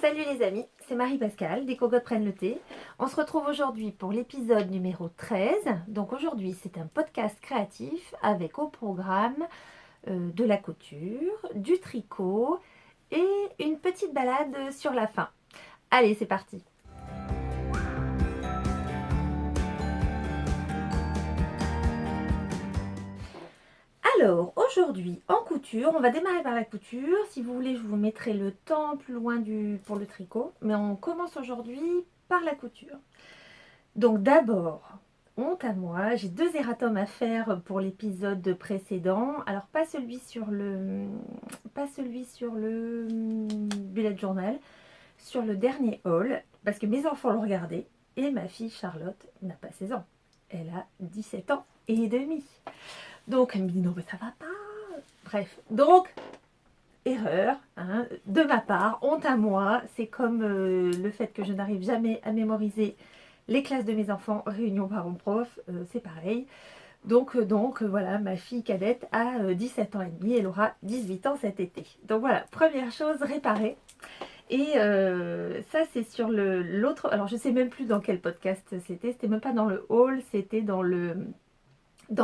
Salut les amis, c'est Marie-Pascale des Cocottes prennent le thé. On se retrouve aujourd'hui pour l'épisode numéro 13. Donc aujourd'hui c'est un podcast créatif avec au programme de la couture, du tricot et une petite balade sur la fin. Allez, c'est parti. Alors, aujourd'hui, en couture, on va démarrer par la couture. Si vous voulez, je vous mettrai le temps plus loin pour le tricot. Mais on commence aujourd'hui par la couture. Donc d'abord, honte à moi, j'ai 2 erratums à faire pour l'épisode précédent. Alors pas celui sur le bullet journal, sur le dernier haul, parce que mes enfants l'ont regardé et ma fille Charlotte n'a pas 16 ans. Elle a 17 ans et demi. Donc elle me dit non mais ça va pas. Bref, donc erreur hein, de ma part, honte à moi. C'est comme le fait que je n'arrive jamais à mémoriser les classes de mes enfants, réunion parents-prof, c'est pareil. Donc voilà, ma fille cadette a 17 ans et demi, elle aura 18 ans cet été. Donc voilà, première chose, réparer. Et ça c'est sur l'autre, alors je sais même plus dans quel podcast c'était même pas dans le haul, c'était dans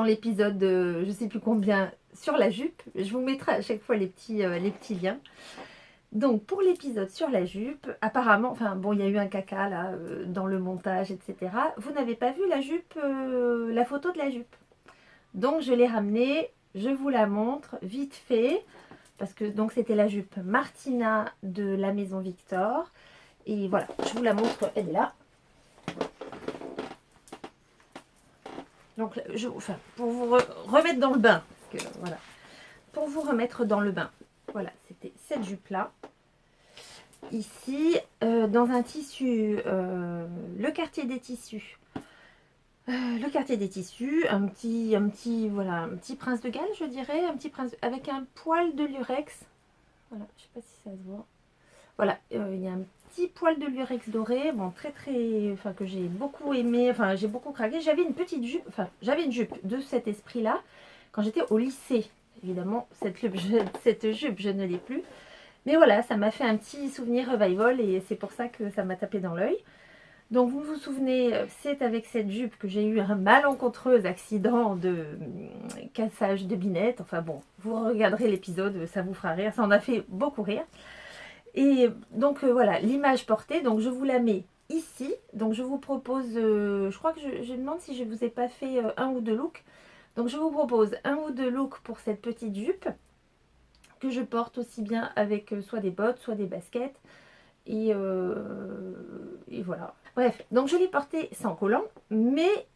l'épisode je sais plus combien sur la jupe. Je vous mettrai à chaque fois les petits liens. Donc pour l'épisode sur la jupe, apparemment, enfin bon, il y a eu un caca là dans le montage, etc. Vous n'avez pas vu la jupe, la photo de la jupe. Donc je l'ai ramenée, je vous la montre vite fait, parce que donc c'était la jupe Martina de la maison Victor. Et voilà, je vous la montre, elle est là. Donc enfin, pour vous remettre dans le bain, parce que, voilà, pour vous remettre dans le bain, voilà, c'était cette jupe là. Ici, dans un tissu, le quartier des tissus. Le quartier des tissus, un voilà, un petit prince de Galles, je dirais, un petit prince avec un poil de lurex. Voilà, je sais pas si ça se voit. Voilà, il y a un petit poil de lurex doré, bon, enfin, que j'ai beaucoup aimé, enfin, j'ai beaucoup craqué. J'avais une petite jupe, enfin, j'avais une jupe de cet esprit-là quand j'étais au lycée. Évidemment, cette jupe, je ne l'ai plus. Mais voilà, ça m'a fait un petit souvenir revival et c'est pour ça que ça m'a tapé dans l'œil. Donc vous vous souvenez, c'est avec cette jupe que j'ai eu un malencontreux accident de cassage de binette. Enfin bon, vous regarderez l'épisode, ça vous fera rire, ça en a fait beaucoup rire. Et donc voilà, l'image portée, donc je vous la mets ici. Donc je vous propose, je crois que je demande si je ne vous ai pas fait un ou deux looks. Donc je vous propose un ou deux looks pour cette petite jupe que je porte aussi bien avec soit des bottes, soit des baskets. Et voilà. Bref, donc je l'ai portée sans collant, mais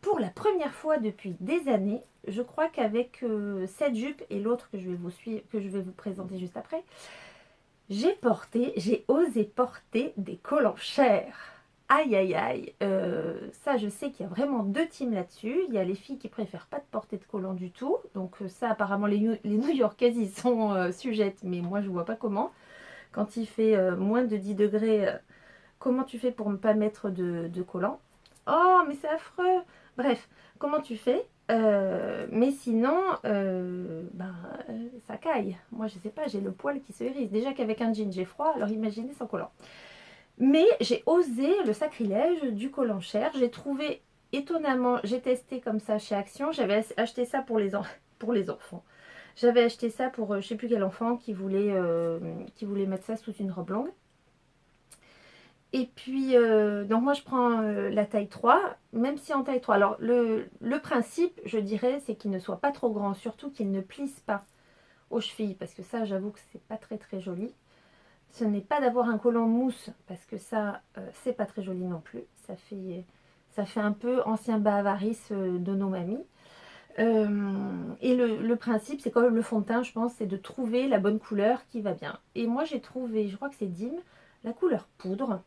pour la première fois depuis des années, je crois qu'avec cette jupe et l'autre que je vais vous présenter juste après, j'ai osé porter des collants chers. Aïe aïe aïe, ça je sais qu'il y a vraiment 2 teams là-dessus. Il y a les filles qui préfèrent pas de porter de collants du tout. Donc ça apparemment les New-Yorkaises y sont sujettes, mais moi je vois pas comment. Quand il fait moins de 10 degrés, comment tu fais pour ne pas mettre de collant? Oh mais c'est affreux. Bref, comment tu fais? Mais sinon, ça caille. Moi je sais pas, j'ai le poil qui se hérisse. Déjà qu'avec un jean j'ai froid, alors imaginez sans collant. Mais j'ai osé le sacrilège du collant cher. J'ai trouvé étonnamment, j'ai testé comme ça chez Action. J'avais acheté ça pour les enfants. J'avais acheté ça pour je sais plus quel enfant qui voulait mettre ça sous une robe longue. Et puis, donc moi je prends la taille 3, même si en taille 3. Alors le principe, je dirais, c'est qu'il ne soit pas trop grand, surtout qu'il ne plisse pas aux chevilles, parce que ça j'avoue que c'est pas très très joli. Ce n'est pas d'avoir un collant mousse, parce que ça, c'est pas très joli non plus. Ça fait un peu ancien bas avarice de nos mamies. Et le principe, c'est comme le fond de teint, je pense, c'est de trouver la bonne couleur qui va bien. Et moi, j'ai trouvé, je crois que c'est Dim, la couleur poudre.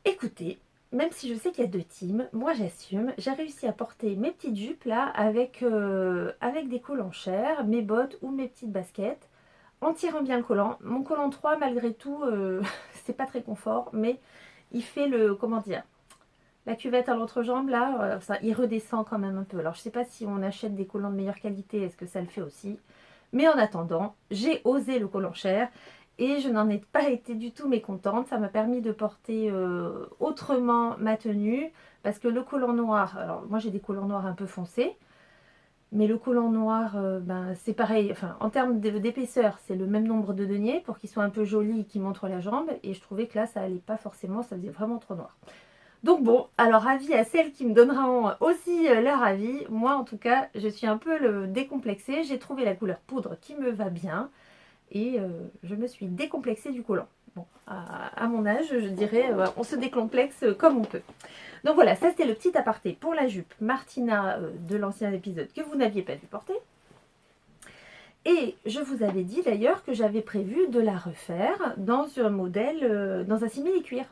Écoutez, même si je sais qu'il y a 2 teams, moi j'assume. J'ai réussi à porter mes petites jupes là avec des collants chers, mes bottes ou mes petites baskets, en tirant bien le collant. Mon collant 3, malgré tout, c'est pas très confort, mais il fait comment dire, la cuvette à l'entrejambe là, ça, il redescend quand même un peu. Alors je sais pas si on achète des collants de meilleure qualité, est-ce que ça le fait aussi? Mais en attendant, j'ai osé le collant cher et je n'en ai pas été du tout mécontente. Ça m'a permis de porter autrement ma tenue, parce que le collant noir, alors moi j'ai des collants noirs un peu foncés, mais le collant noir, ben, c'est pareil, enfin en termes d'épaisseur, c'est le même nombre de deniers pour qu'il soit un peu joli et qu'il montre la jambe, et je trouvais que là ça allait pas forcément, ça faisait vraiment trop noir. Donc bon, alors avis à celles qui me donneront aussi leur avis. Moi en tout cas, je suis un peu décomplexée. J'ai trouvé la couleur poudre qui me va bien et je me suis décomplexée du collant. Bon, à mon âge, je dirais, on se décomplexe comme on peut. Donc voilà, ça c'était le petit aparté pour la jupe Martina de l'ancien épisode que vous n'aviez pas dû porter. Et je vous avais dit d'ailleurs que j'avais prévu de la refaire dans un modèle, dans un simili-cuir.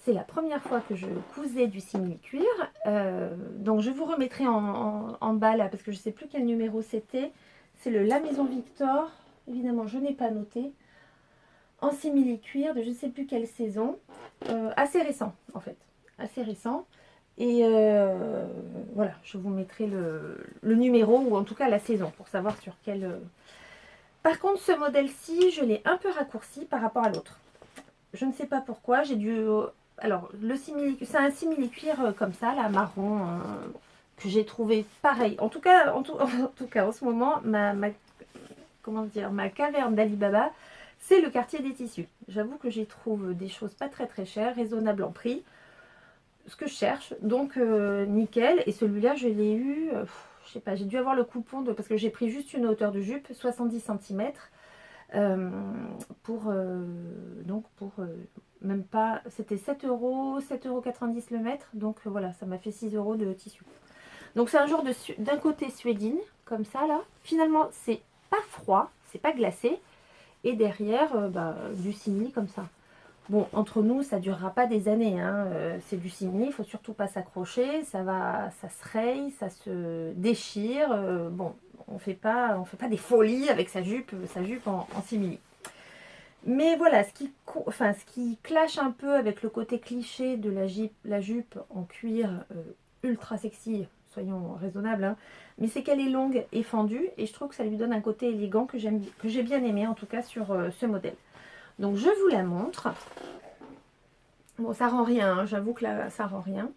C'est la première fois que je cousais du simili-cuir. Donc je vous remettrai en bas là, parce que je ne sais plus quel numéro c'était. C'est le La Maison Victor. Évidemment, je n'ai pas noté. En simili-cuir de je ne sais plus quelle saison. Assez récent en fait. Assez récent. Et voilà, je vous mettrai le numéro ou en tout cas la saison pour savoir sur quel... Par contre, ce modèle-ci, je l'ai un peu raccourci par rapport à l'autre. Je ne sais pas pourquoi, j'ai dû... Alors, c'est un simili-cuir comme ça, là, marron, que j'ai trouvé pareil. En tout cas, en ce moment, comment dire, ma caverne d'Alibaba, c'est le quartier des tissus. J'avoue que j'y trouve des choses pas très très chères, raisonnables en prix. Ce que je cherche, donc nickel. Et celui-là, je l'ai eu, je sais pas, j'ai dû avoir le coupon parce que j'ai pris juste une hauteur de jupe, 70 cm. Pour même pas, c'était 7 euros, 7,90 € le mètre, donc voilà, ça m'a fait 6 € de tissu. Donc c'est un genre d'un côté suédine, comme ça là, finalement c'est pas froid, c'est pas glacé, et derrière du simili comme ça. Bon, entre nous, ça durera pas des années, hein. C'est du simili, il faut surtout pas s'accrocher, ça se raye, ça se déchire, bon, on fait pas des folies avec sa jupe en simili. Mais voilà, ce qui clash un peu avec le côté cliché de la jupe en cuir ultra sexy, soyons raisonnables, hein, mais c'est qu'elle est longue et fendue, et je trouve que ça lui donne un côté élégant que j'ai bien aimé, en tout cas sur ce modèle. Donc je vous la montre. Bon, ça rend rien, hein, j'avoue que là, ça rend rien.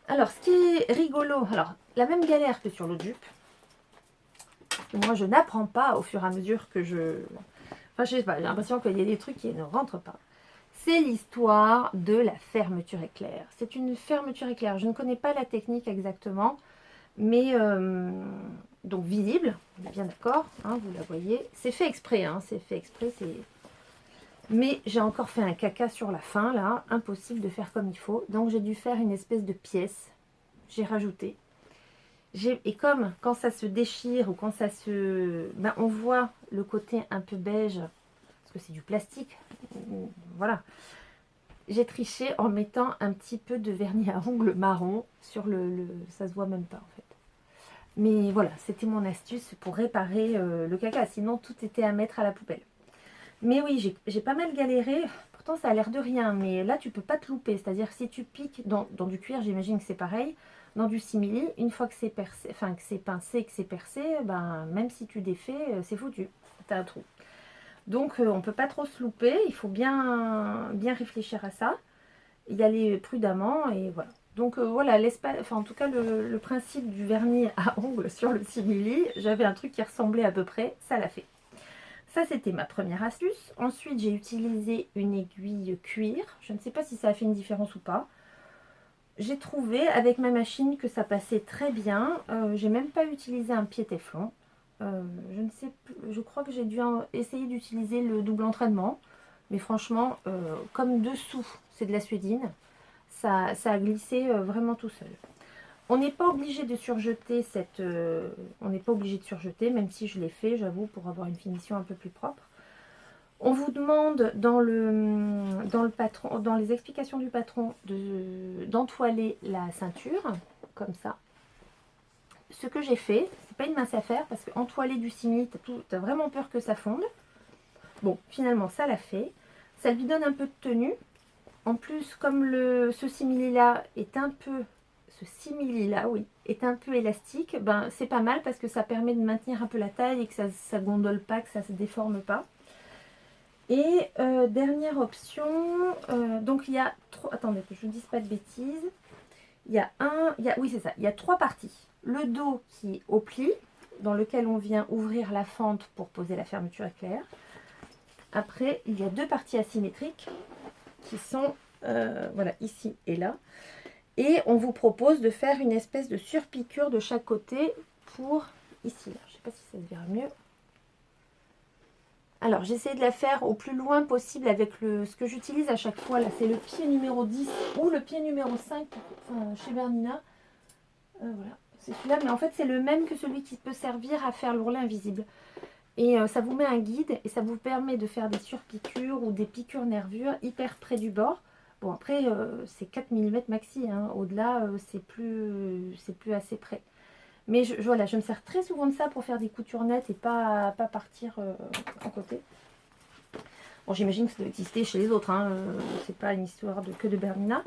Alors, ce qui est rigolo, alors, la même galère que sur l'autre jupe. Moi, je n'apprends pas au fur et à mesure que je... Enfin, je sais pas, j'ai l'impression qu'il y a des trucs qui ne rentrent pas. C'est l'histoire de la fermeture éclair. C'est une fermeture éclair. Je ne connais pas la technique exactement, mais donc visible, on est bien d'accord, hein, vous la voyez. C'est fait exprès, hein, c'est fait exprès, c'est... Mais j'ai encore fait un caca sur la fin, là, impossible de faire comme il faut. Donc j'ai dû faire une espèce de pièce. J'ai rajouté. Et comme quand ça se déchire ou quand ça se... Ben, on voit le côté un peu beige, parce que c'est du plastique. Voilà. J'ai triché en mettant un petit peu de vernis à ongles marron sur ça se voit même pas en fait. Mais voilà, c'était mon astuce pour réparer le caca. Sinon, tout était à mettre à la poubelle. Mais oui, j'ai pas mal galéré. Pourtant, ça a l'air de rien. Mais là, tu peux pas te louper. C'est-à-dire, si tu piques dans du cuir, j'imagine que c'est pareil. Dans du simili, une fois que c'est percé, enfin que c'est pincé, que c'est percé, ben, même si tu défais, c'est foutu. T'as un trou. Donc, on peut pas trop se louper. Il faut bien réfléchir à ça. Y aller prudemment et voilà. Donc voilà, enfin, en tout cas, le principe du vernis à ongles sur le simili, j'avais un truc qui ressemblait à peu près, ça l'a fait. Ça, c'était ma première astuce. Ensuite, j'ai utilisé une aiguille cuir. Je ne sais pas si ça a fait une différence ou pas. J'ai trouvé avec ma machine que ça passait très bien. J'ai même pas utilisé un pied téflon. Je ne sais plus, je crois que j'ai dû essayer d'utiliser le double entraînement. Mais franchement, comme dessous, c'est de la suédine, ça a glissé vraiment tout seul. On n'est pas obligé de surjeter on n'est pas obligé de surjeter, même si je l'ai fait, j'avoue, pour avoir une finition un peu plus propre. On vous demande dans les explications du patron d'entoiler la ceinture, comme ça. Ce que j'ai fait, c'est pas une mince affaire, parce qu'entoiler du simili, t'as vraiment peur que ça fonde. Bon, finalement, ça l'a fait. Ça lui donne un peu de tenue. En plus, comme ce simili-là est un peu... Ce simili-là, oui, est un peu élastique, ben, c'est pas mal parce que ça permet de maintenir un peu la taille et que ça gondole pas, que ça se déforme pas. Et dernière option, donc il y a trois, attendez que je ne dise pas de bêtises, oui c'est ça, il y a trois parties. Le dos qui est au pli, dans lequel on vient ouvrir la fente pour poser la fermeture éclair. Après, il y a deux parties asymétriques qui sont voilà, ici et là. Et on vous propose de faire une espèce de surpiqûre de chaque côté pour ici. Là. Je ne sais pas si ça se verra mieux. Alors, j'essaie de la faire au plus loin possible avec ce que j'utilise à chaque fois. Là, c'est le pied numéro 10 ou le pied numéro 5 chez Bernina. Voilà, c'est celui-là. Mais en fait, c'est le même que celui qui peut servir à faire l'ourlet invisible. Et ça vous met un guide et ça vous permet de faire des surpiqûres ou des piqûres nervures hyper près du bord. Bon, après, c'est 4 mm maxi. Hein. Au-delà, c'est plus assez près. Mais voilà, je me sers très souvent de ça pour faire des coutures nettes et pas partir en côté. Bon, j'imagine que ça doit exister chez les autres. Hein. C'est pas une histoire que de Bernina.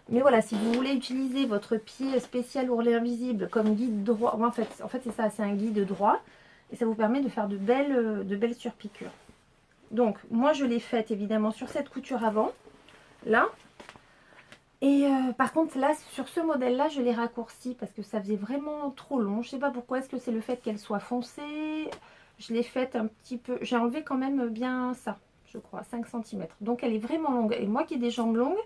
Mais voilà, si vous voulez utiliser votre pied spécial ourlet invisible comme guide droit, en fait c'est ça, c'est un guide droit. Et ça vous permet de faire de belles surpiqûres. Donc, moi, je l'ai faite évidemment sur cette couture avant, là. Et par contre, là, sur ce modèle-là, je l'ai raccourci parce que ça faisait vraiment trop long. Je ne sais pas pourquoi, est-ce que c'est le fait qu'elle soit foncée? Je l'ai faite un petit peu, j'ai enlevé quand même bien ça, je crois, 5 cm. Donc, elle est vraiment longue. Et moi qui ai des jambes longues,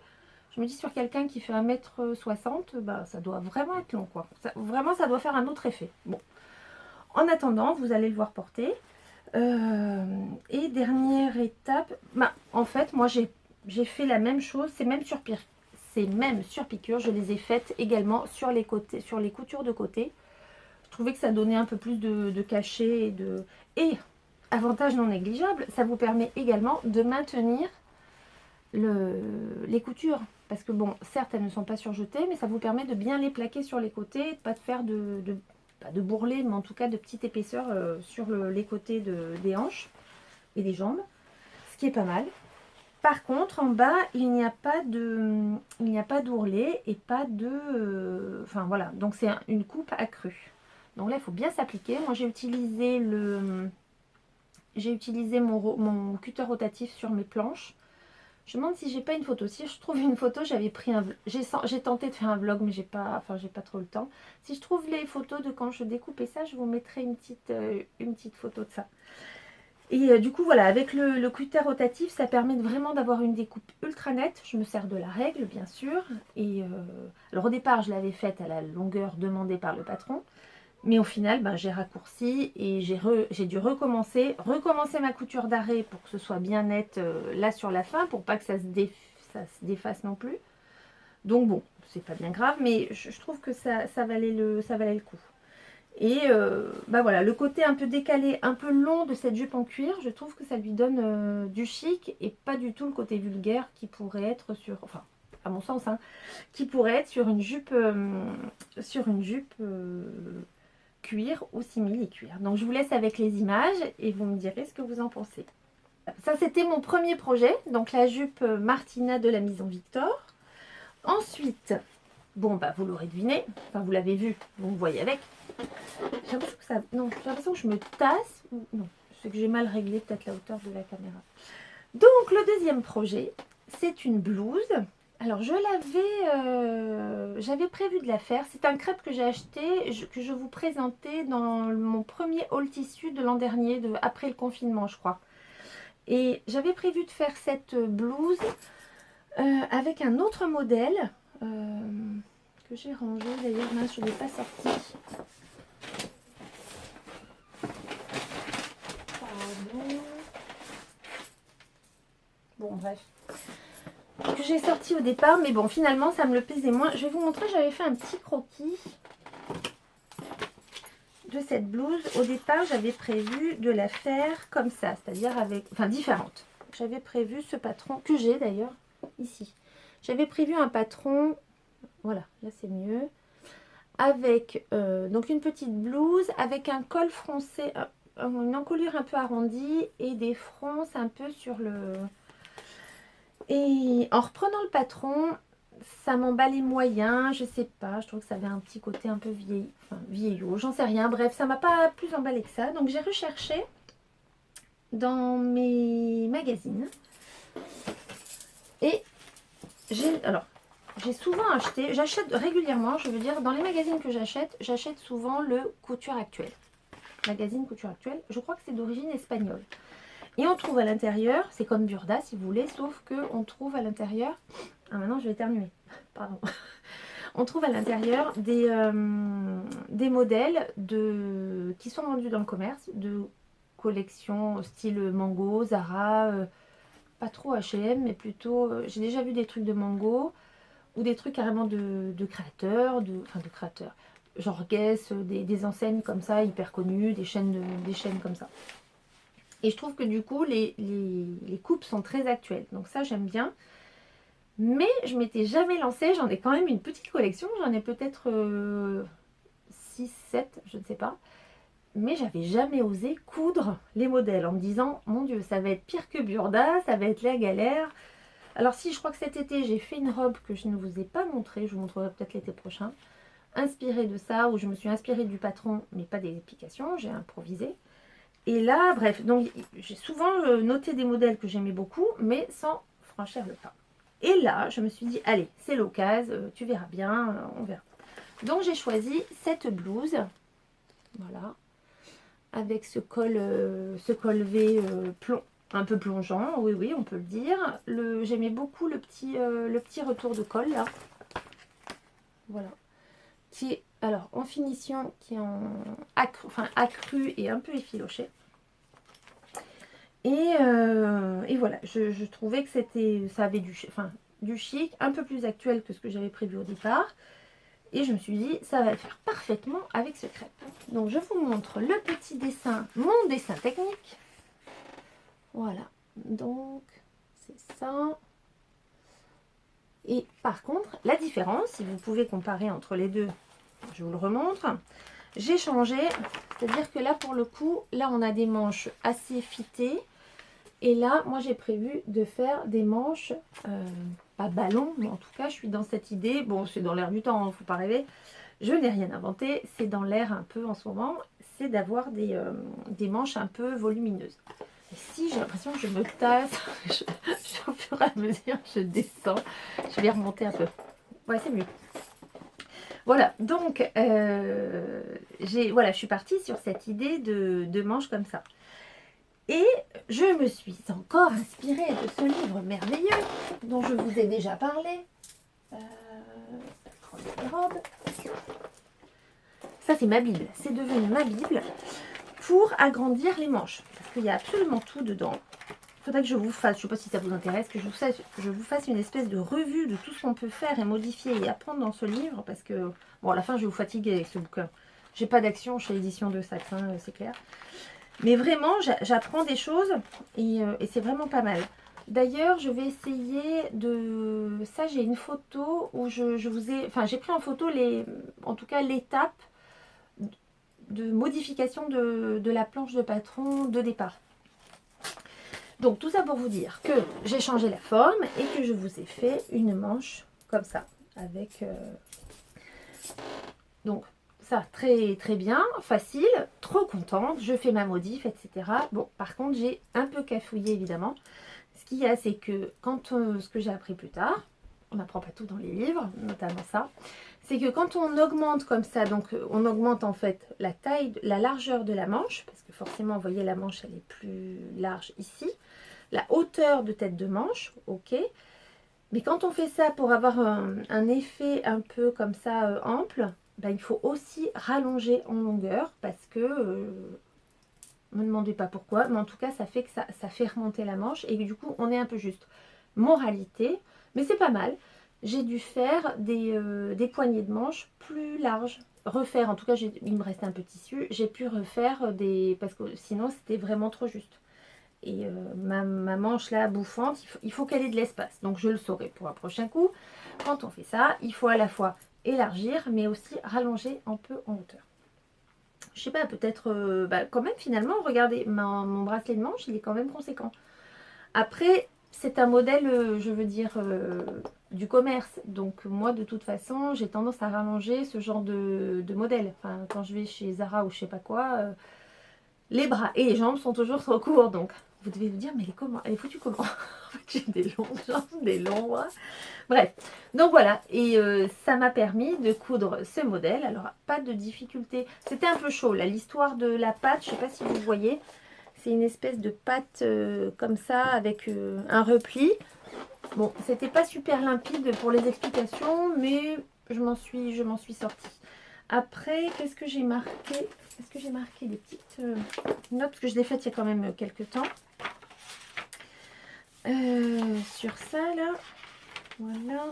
je me dis sur quelqu'un qui fait 1m60, bah, ça doit vraiment être long, quoi. Vraiment, ça doit faire un autre effet. Bon. En attendant, vous allez le voir porter. Et dernière étape, bah, en fait, moi j'ai fait la même chose, ces mêmes surpiqûres, je les ai faites également sur les côtés, sur les coutures de côté. Je trouvais que ça donnait un peu plus de cachet et avantage non négligeable, ça vous permet également de maintenir les coutures. Parce que bon, certes, elles ne sont pas surjetées, mais ça vous permet de bien les plaquer sur les côtés, de ne pas faire pas de bourrelet, mais en tout cas de petite épaisseur sur les côtés des hanches et des jambes, ce qui est pas mal. Par contre, en bas, il n'y a pas d'ourlet et pas de... enfin voilà, donc c'est une coupe accrue. Donc là, il faut bien s'appliquer. Moi, j'ai utilisé mon cutter rotatif sur mes planches. Je me demande si j'ai pas une photo. Si je trouve une photo, j'avais pris j'ai tenté de faire un vlog, mais j'ai pas trop le temps. Si je trouve les photos de quand je découpais ça, je vous mettrai une petite photo de ça. Et du coup, voilà, avec le cutter rotatif, ça permet vraiment d'avoir une découpe ultra nette. Je me sers de la règle, bien sûr. Et alors au départ, je l'avais faite à la longueur demandée par le patron. Mais au final, ben, j'ai raccourci et j'ai dû recommencer ma couture d'arrêt pour que ce soit bien net là sur la fin, pour pas que ça se défasse non plus. Donc bon, c'est pas bien grave, mais je trouve que ça valait le coup. Et bah voilà, le côté un peu décalé, un peu long de cette jupe en cuir, je trouve que ça lui donne du chic et pas du tout le côté vulgaire qui pourrait être enfin, à mon sens, hein, qui pourrait être sur une jupe, cuir ou simili-cuir. Donc je vous laisse avec les images et vous me direz ce que vous en pensez. Ça c'était mon premier projet, donc la jupe Martina de la Maison Victor. Ensuite, bon bah vous l'aurez deviné, enfin vous l'avez vu, vous me voyez avec. J'ai l'impression que je me tasse. Non, c'est que j'ai mal réglé peut-être la hauteur de la caméra. Donc le deuxième projet, c'est une blouse. Alors j'avais prévu de la faire. C'est un crêpe que j'ai acheté, que je vous présentais dans mon premier haul tissu de l'an dernier, après le confinement je crois. Et j'avais prévu de faire cette blouse avec un autre modèle que j'ai rangé. D'ailleurs, je ne l'ai pas sorti. Bon, bref. Que j'ai sorti au départ, mais bon, finalement, ça me le plaisait moins. Je vais vous montrer, j'avais fait un petit croquis de cette blouse. Au départ, j'avais prévu de la faire comme ça, c'est-à-dire différente. J'avais prévu ce patron, que j'ai d'ailleurs ici. J'avais prévu un patron, voilà, là c'est mieux, avec donc une petite blouse, avec un col froncé, une encolure un peu arrondie et des fronces un peu sur le... Et en reprenant le patron, ça m'emballait moyen, je sais pas, je trouve que ça avait un petit côté un peu vieillot, j'en sais rien, bref, ça m'a pas plus emballé que ça. Donc j'ai recherché dans mes magazines. Et j'ai souvent acheté, j'achète régulièrement, je veux dire, dans les magazines que j'achète souvent le Couture Actuelle. Magazine Couture Actuelle, je crois que c'est d'origine espagnole. Et on trouve à l'intérieur, c'est comme Burda si vous voulez, sauf qu'on trouve à l'intérieur, ah maintenant je vais éternuer, pardon. On trouve à l'intérieur des modèles qui sont vendus dans le commerce, de collections style Mango, Zara, pas trop H&M, mais plutôt, j'ai déjà vu des trucs de Mango, ou des trucs carrément de créateurs, enfin de créateurs, genre Guess, des enseignes comme ça, hyper connues, des chaînes comme ça. Et je trouve que du coup, les coupes sont très actuelles. Donc ça, j'aime bien. Mais je m'étais jamais lancée. J'en ai quand même une petite collection. J'en ai peut-être 6, 7, je ne sais pas. Mais j'avais jamais osé coudre les modèles en me disant, mon Dieu, ça va être pire que Burda, ça va être la galère. Alors si, je crois que cet été, j'ai fait une robe que je ne vous ai pas montrée. Je vous montrerai peut-être l'été prochain. Inspirée de ça, où je me suis inspirée du patron, mais pas des applications. J'ai improvisé. Et là, bref, donc j'ai souvent noté des modèles que j'aimais beaucoup, mais sans franchir le pas. Et là, je me suis dit, allez, c'est l'occasion, tu verras bien, on verra. Donc j'ai choisi cette blouse, voilà, avec ce col V plomb, un peu plongeant, oui, oui, on peut le dire. J'aimais beaucoup le petit retour de col, là. Voilà. Qui est, alors, en finition, qui est en accru et un peu effiloché. Et voilà, je trouvais que ça avait du chic, un peu plus actuel que ce que j'avais prévu au départ. Et je me suis dit, ça va le faire parfaitement avec ce crêpe. Donc je vous montre le petit dessin, mon dessin technique. Voilà, donc c'est ça. Et par contre, la différence, si vous pouvez comparer entre les deux, je vous le remontre. J'ai changé, c'est-à-dire que là pour le coup, là on a des manches assez fitées. Et là, moi, j'ai prévu de faire des manches, pas ballon, mais en tout cas, je suis dans cette idée. Bon, c'est dans l'air du temps, il ne faut pas rêver. Je n'ai rien inventé, c'est dans l'air un peu en ce moment. C'est d'avoir des manches un peu volumineuses. Et si j'ai l'impression que je me tasse, au fur et à mesure, je descends. Je vais remonter un peu. Ouais, c'est mieux. Voilà, donc, je suis partie sur cette idée de manches comme ça. Et je me suis encore inspirée de ce livre merveilleux dont je vous ai déjà parlé. Ça, c'est ma Bible. C'est devenu ma Bible pour agrandir les manches. Parce qu'il y a absolument tout dedans. Il faudrait que je vous fasse, je ne sais pas si ça vous intéresse, que je vous fasse une espèce de revue de tout ce qu'on peut faire et modifier et apprendre dans ce livre. Parce que, bon, à la fin, je vais vous fatiguer avec ce bouquin. J'ai pas d'action chez l'édition de Saks, hein, c'est clair. Mais vraiment, j'apprends des choses et c'est vraiment pas mal. D'ailleurs, je vais essayer de... Ça, j'ai une photo où je vous ai... Enfin, j'ai pris en photo, en tout cas, l'étape de modification de la planche de patron de départ. Donc, tout ça pour vous dire que j'ai changé la forme et que je vous ai fait une manche comme ça. Avec... Donc, ça, très très bien, facile, trop contente, je fais ma modif, etc. Bon, par contre, j'ai un peu cafouillé, évidemment. Ce qu'il y a, c'est que ce que j'ai appris plus tard, on n'apprend pas tout dans les livres, notamment ça, c'est que quand on augmente comme ça, donc on augmente en fait la taille, la largeur de la manche, parce que forcément, vous voyez, la manche, elle est plus large ici, la hauteur de tête de manche, ok, mais quand on fait ça pour avoir un effet un peu comme ça ample, ben, il faut aussi rallonger en longueur parce que, ne me demandez pas pourquoi, mais en tout cas ça fait que ça fait remonter la manche et du coup on est un peu juste. Moralité, mais c'est pas mal, j'ai dû faire des poignées de manche plus larges. Refaire, en tout cas il me restait un peu de tissu, j'ai pu refaire parce que sinon c'était vraiment trop juste. Et ma manche là bouffante, il faut qu'elle ait de l'espace. Donc je le saurai pour un prochain coup. Quand on fait ça, il faut à la fois élargir mais aussi rallonger un peu en hauteur. Je sais pas, peut-être quand même finalement, regardez, mon bracelet de manche, il est quand même conséquent. Après, c'est un modèle, je veux dire, du commerce. Donc moi, de toute façon, j'ai tendance à rallonger ce genre de modèle. Enfin, quand je vais chez Zara ou je sais pas quoi, Les bras et les jambes sont toujours trop courts, donc vous devez vous dire, mais elle est foutue comment? En fait, j'ai des longues jambes, des longs bras. Bref, donc voilà, et ça m'a permis de coudre ce modèle. Alors, pas de difficulté. C'était un peu chaud, là, l'histoire de la pâte, je ne sais pas si vous voyez. C'est une espèce de pâte comme ça, avec un repli. Bon, c'était pas super limpide pour les explications, mais je m'en suis sortie. Après, qu'est-ce que j'ai marqué? Est-ce que j'ai marqué des petites notes? Parce que je l'ai faite il y a quand même quelques temps. Sur ça, là. Voilà.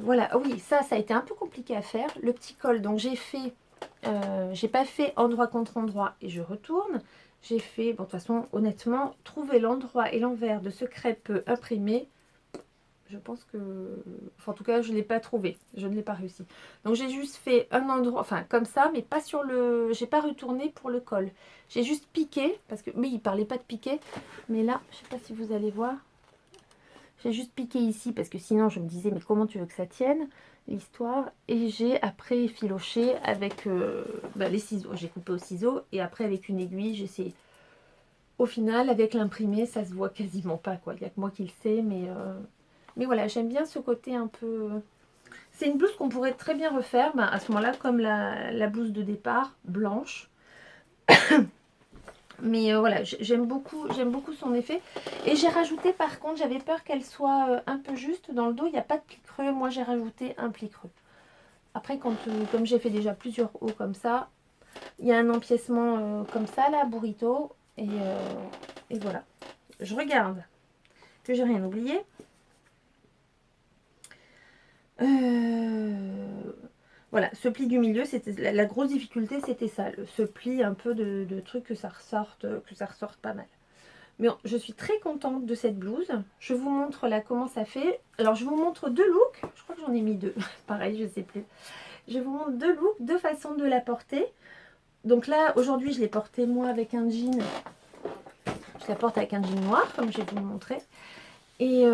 Voilà, ah oui, ça a été un peu compliqué à faire. Le petit col, donc j'ai pas fait endroit contre endroit et je retourne. J'ai fait, bon, de toute façon, honnêtement, trouver l'endroit et l'envers de ce crêpe imprimé, je pense que, enfin, en tout cas, je ne l'ai pas trouvé, je ne l'ai pas réussi. Donc j'ai juste fait un endroit, enfin, comme ça, mais pas sur le, j'ai pas retourné pour le col. J'ai juste piqué, parce que, oui, il parlait pas de piquer, mais là, je sais pas si vous allez voir. J'ai juste piqué ici parce que sinon je me disais mais comment tu veux que ça tienne l'histoire. Et j'ai après effiloché avec les ciseaux. J'ai coupé au ciseau et après avec une aiguille j'ai essayé. Au final avec l'imprimé ça se voit quasiment pas quoi. Il n'y a que moi qui le sais mais voilà j'aime bien ce côté un peu... C'est une blouse qu'on pourrait très bien refaire à ce moment-là comme la blouse de départ blanche. Mais voilà, j'aime beaucoup son effet. Et j'ai rajouté, par contre, j'avais peur qu'elle soit un peu juste dans le dos. Il n'y a pas de pli creux. Moi, j'ai rajouté un pli creux. Après, comme j'ai fait déjà plusieurs hauts comme ça, il y a un empiècement comme ça, là, burrito. Et voilà. Je regarde que j'ai rien oublié. Voilà, ce pli du milieu, c'était la grosse difficulté, c'était ça. Ce pli un peu de truc que ça ressorte pas mal. Mais je suis très contente de cette blouse. Je vous montre là comment ça fait. Alors, je vous montre deux looks. Je crois que j'en ai mis deux. Pareil, je sais plus. Je vous montre deux looks, deux façons de la porter. Donc là, aujourd'hui, je l'ai portée moi avec un jean. Je la porte avec un jean noir, comme je vais vous le montrer. Et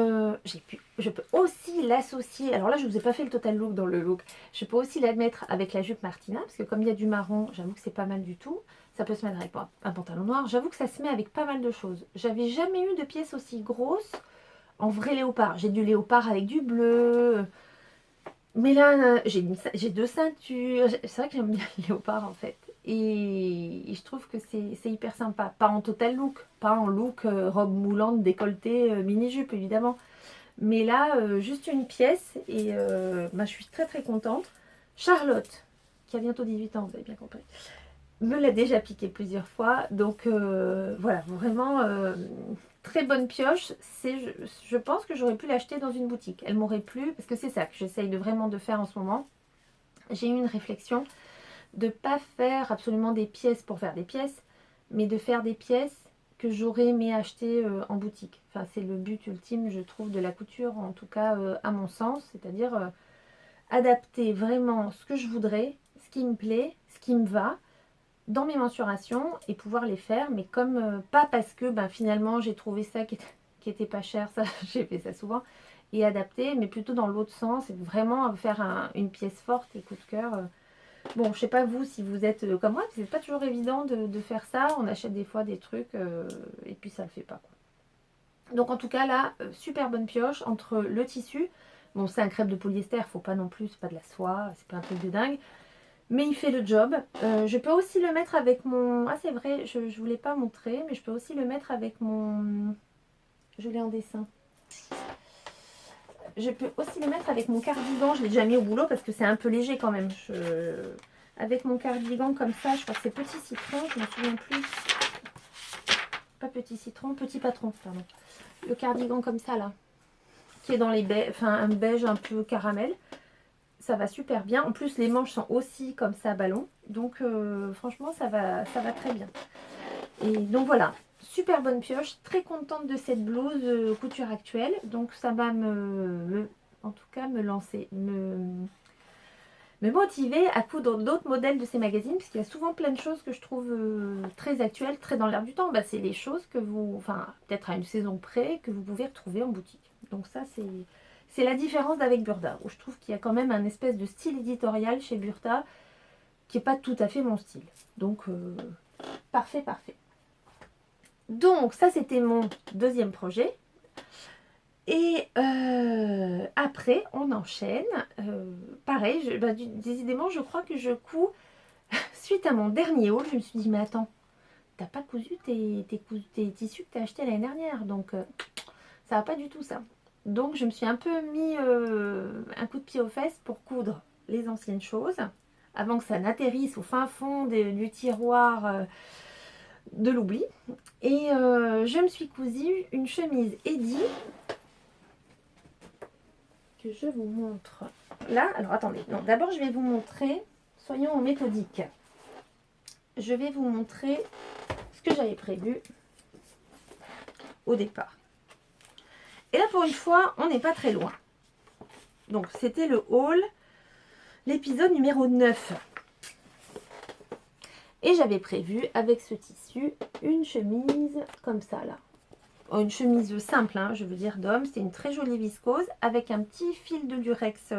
je peux aussi l'associer. Alors là, je ne vous ai pas fait le total look dans le look. Je peux aussi la mettre avec la jupe Martina. Parce que comme il y a du marron, j'avoue que c'est pas mal du tout. Ça peut se mettre avec un pantalon noir. J'avoue que ça se met avec pas mal de choses. J'avais jamais eu de pièces aussi grosses en vrai léopard. J'ai du léopard avec du bleu. Mais là, j'ai deux ceintures. C'est vrai que j'aime bien le léopard en fait. Et je trouve que c'est hyper sympa. Pas en total look. Pas en look robe moulante, décolletée, mini-jupe évidemment. Mais là, juste une pièce. Et je suis très très contente. Charlotte, qui a bientôt 18 ans, vous avez bien compris, me l'a déjà piqué plusieurs fois. Donc voilà, vraiment très bonne pioche. Je pense que j'aurais pu l'acheter dans une boutique. Elle m'aurait plu, parce que c'est ça que j'essaye vraiment de faire en ce moment. J'ai eu une réflexion de ne pas faire absolument des pièces pour faire des pièces, mais de faire des pièces que j'aurais aimé acheter en boutique. Enfin, c'est le but ultime, je trouve, de la couture, en tout cas à mon sens, c'est-à-dire adapter vraiment ce que je voudrais, ce qui me plaît, ce qui me va, dans mes mensurations et pouvoir les faire, mais comme pas parce que finalement j'ai trouvé ça qui était pas cher, ça j'ai fait ça souvent, et adapter, mais plutôt dans l'autre sens, et vraiment faire une pièce forte et coup de cœur. Bon, je sais pas vous si vous êtes comme moi, c'est pas toujours évident de faire ça, on achète des fois des trucs et puis ça le fait pas quoi. Donc en tout cas là, super bonne pioche entre le tissu, bon c'est un crêpe de polyester, faut pas non plus, c'est pas de la soie, c'est pas un truc de dingue, mais il fait le job. Je peux aussi le mettre avec mon... Ah c'est vrai, je ne vous l'ai pas montré, mais je peux aussi le mettre avec mon... Je l'ai en dessin. Je peux aussi le mettre avec mon cardigan. Je l'ai déjà mis au boulot parce que c'est un peu léger quand même. Avec mon cardigan comme ça, je crois que c'est Petit Citron, je ne me souviens plus. Pas Petit Citron, Petit Patron, pardon. Le cardigan comme ça là, qui est dans les beiges, enfin un beige un peu caramel. Ça va super bien. En plus, les manches sont aussi comme ça ballon. Donc, franchement, ça va très bien. Et donc, voilà. Super bonne pioche. Très contente de cette blouse couture actuelle. Donc, ça va en tout cas, me lancer. Me motiver à coudre d'autres modèles de ces magazines. Parce qu'il y a souvent plein de choses que je trouve très actuelles, très dans l'air du temps. C'est les choses que vous... Enfin, peut-être à une saison près, que vous pouvez retrouver en boutique. Donc, ça, c'est la différence d'avec Burda, où je trouve qu'il y a quand même un espèce de style éditorial chez Burda qui n'est pas tout à fait mon style. Donc, parfait, parfait. Donc, ça, c'était mon deuxième projet. Et après, on enchaîne. Pareil, décidément, je crois que je couds. Suite à mon dernier haul, je me suis dit, mais attends, t'as pas cousu tes tissus que t'as achetés l'année dernière. Donc, ça va pas du tout ça. Donc, je me suis un peu mis un coup de pied aux fesses pour coudre les anciennes choses avant que ça n'atterrisse au fin fond du tiroir de l'oubli. Et je me suis cousu une chemise Eddy que je vous montre là. Alors attendez, non, d'abord je vais vous montrer, soyons méthodiques. Je vais vous montrer ce que j'avais prévu au départ. Et là pour une fois, on n'est pas très loin. Donc c'était le haul, l'épisode numéro 9. Et j'avais prévu avec ce tissu une chemise comme ça là. Une chemise simple, hein, je veux dire d'homme. C'est une très jolie viscose avec un petit fil de lurex.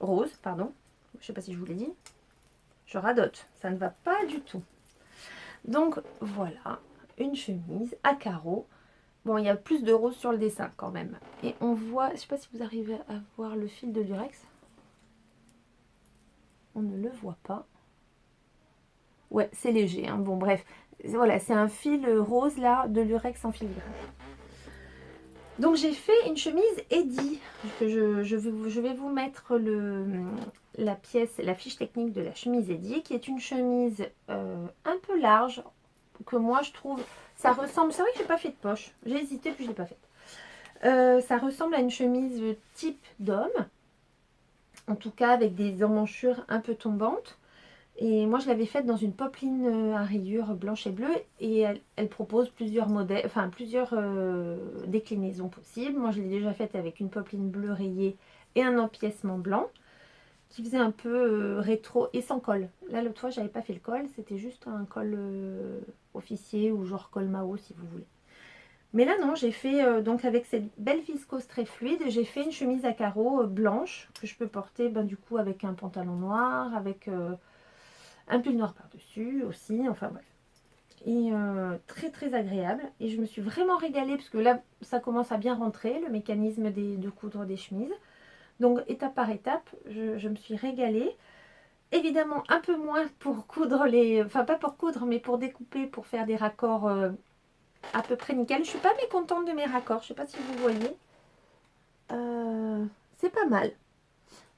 Rose, pardon. Je ne sais pas si je vous l'ai dit. Je radote, ça ne va pas du tout. Donc voilà, une chemise à carreaux. Bon, il y a plus de rose sur le dessin quand même. Et on voit, je ne sais pas si vous arrivez à voir le fil de lurex. On ne le voit pas. Ouais, c'est léger, hein. Bon, bref. Voilà, c'est un fil rose là, de lurex en filigrane. Donc j'ai fait une chemise Eddy. Je vais vous mettre la fiche technique de la chemise Eddy, qui est une chemise un peu large, que moi je trouve, ça ressemble, c'est vrai que j'ai pas fait de poche. J'ai hésité puis je l'ai pas fait. Ça ressemble à une chemise type d'homme, en tout cas avec des emmanchures un peu tombantes. Et moi, je l'avais faite dans une popeline à rayures blanche et bleue. Et elle propose plusieurs modèles, enfin plusieurs déclinaisons possibles. Moi, je l'ai déjà faite avec une popeline bleue rayée et un empiècement blanc qui faisait un peu rétro et sans col. Là, l'autre fois, j'avais pas fait le col. C'était juste un col officier ou genre col Mao si vous voulez. Mais là, non, j'ai fait, donc avec cette belle viscose très fluide, j'ai fait une chemise à carreaux blanche que je peux porter du coup avec un pantalon noir, avec un pull noir par-dessus aussi, enfin bref. Et très très agréable. Et je me suis vraiment régalée parce que là, ça commence à bien rentrer, le mécanisme de coudre des chemises. Donc étape par étape, je me suis régalée. Évidemment, un peu moins pour coudre les... Enfin, pas pour coudre, mais pour découper, pour faire des raccords à peu près nickel. Je suis pas mécontente de mes raccords, je sais pas si vous voyez. C'est pas mal.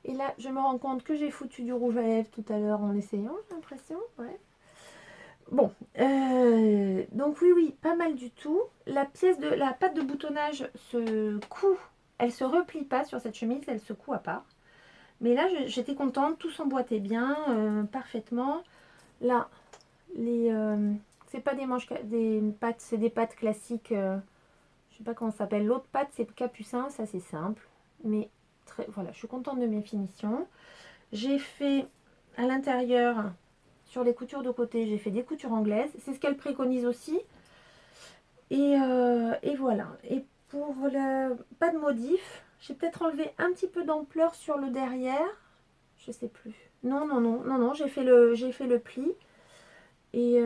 Et là, je me rends compte que j'ai foutu du rouge à lèvres tout à l'heure en essayant, j'ai l'impression. Ouais. Bon, donc oui, pas mal du tout. La patte de boutonnage se coud, elle se replie pas sur cette chemise, elle se coud à part. Mais là, j'étais contente, tout s'emboîtait bien, parfaitement. Là, c'est pas des manches, des pattes, c'est des pattes classiques. Je sais pas comment ça s'appelle. L'autre patte, c'est capucin, ça c'est simple. Mais voilà, je suis contente de mes finitions. J'ai fait à l'intérieur, sur les coutures de côté, j'ai fait des coutures anglaises. C'est ce qu'elle préconise aussi. Et voilà. Et pour pas de modif, j'ai peut-être enlevé un petit peu d'ampleur sur le derrière. Je sais plus. Non, j'ai fait le pli. Et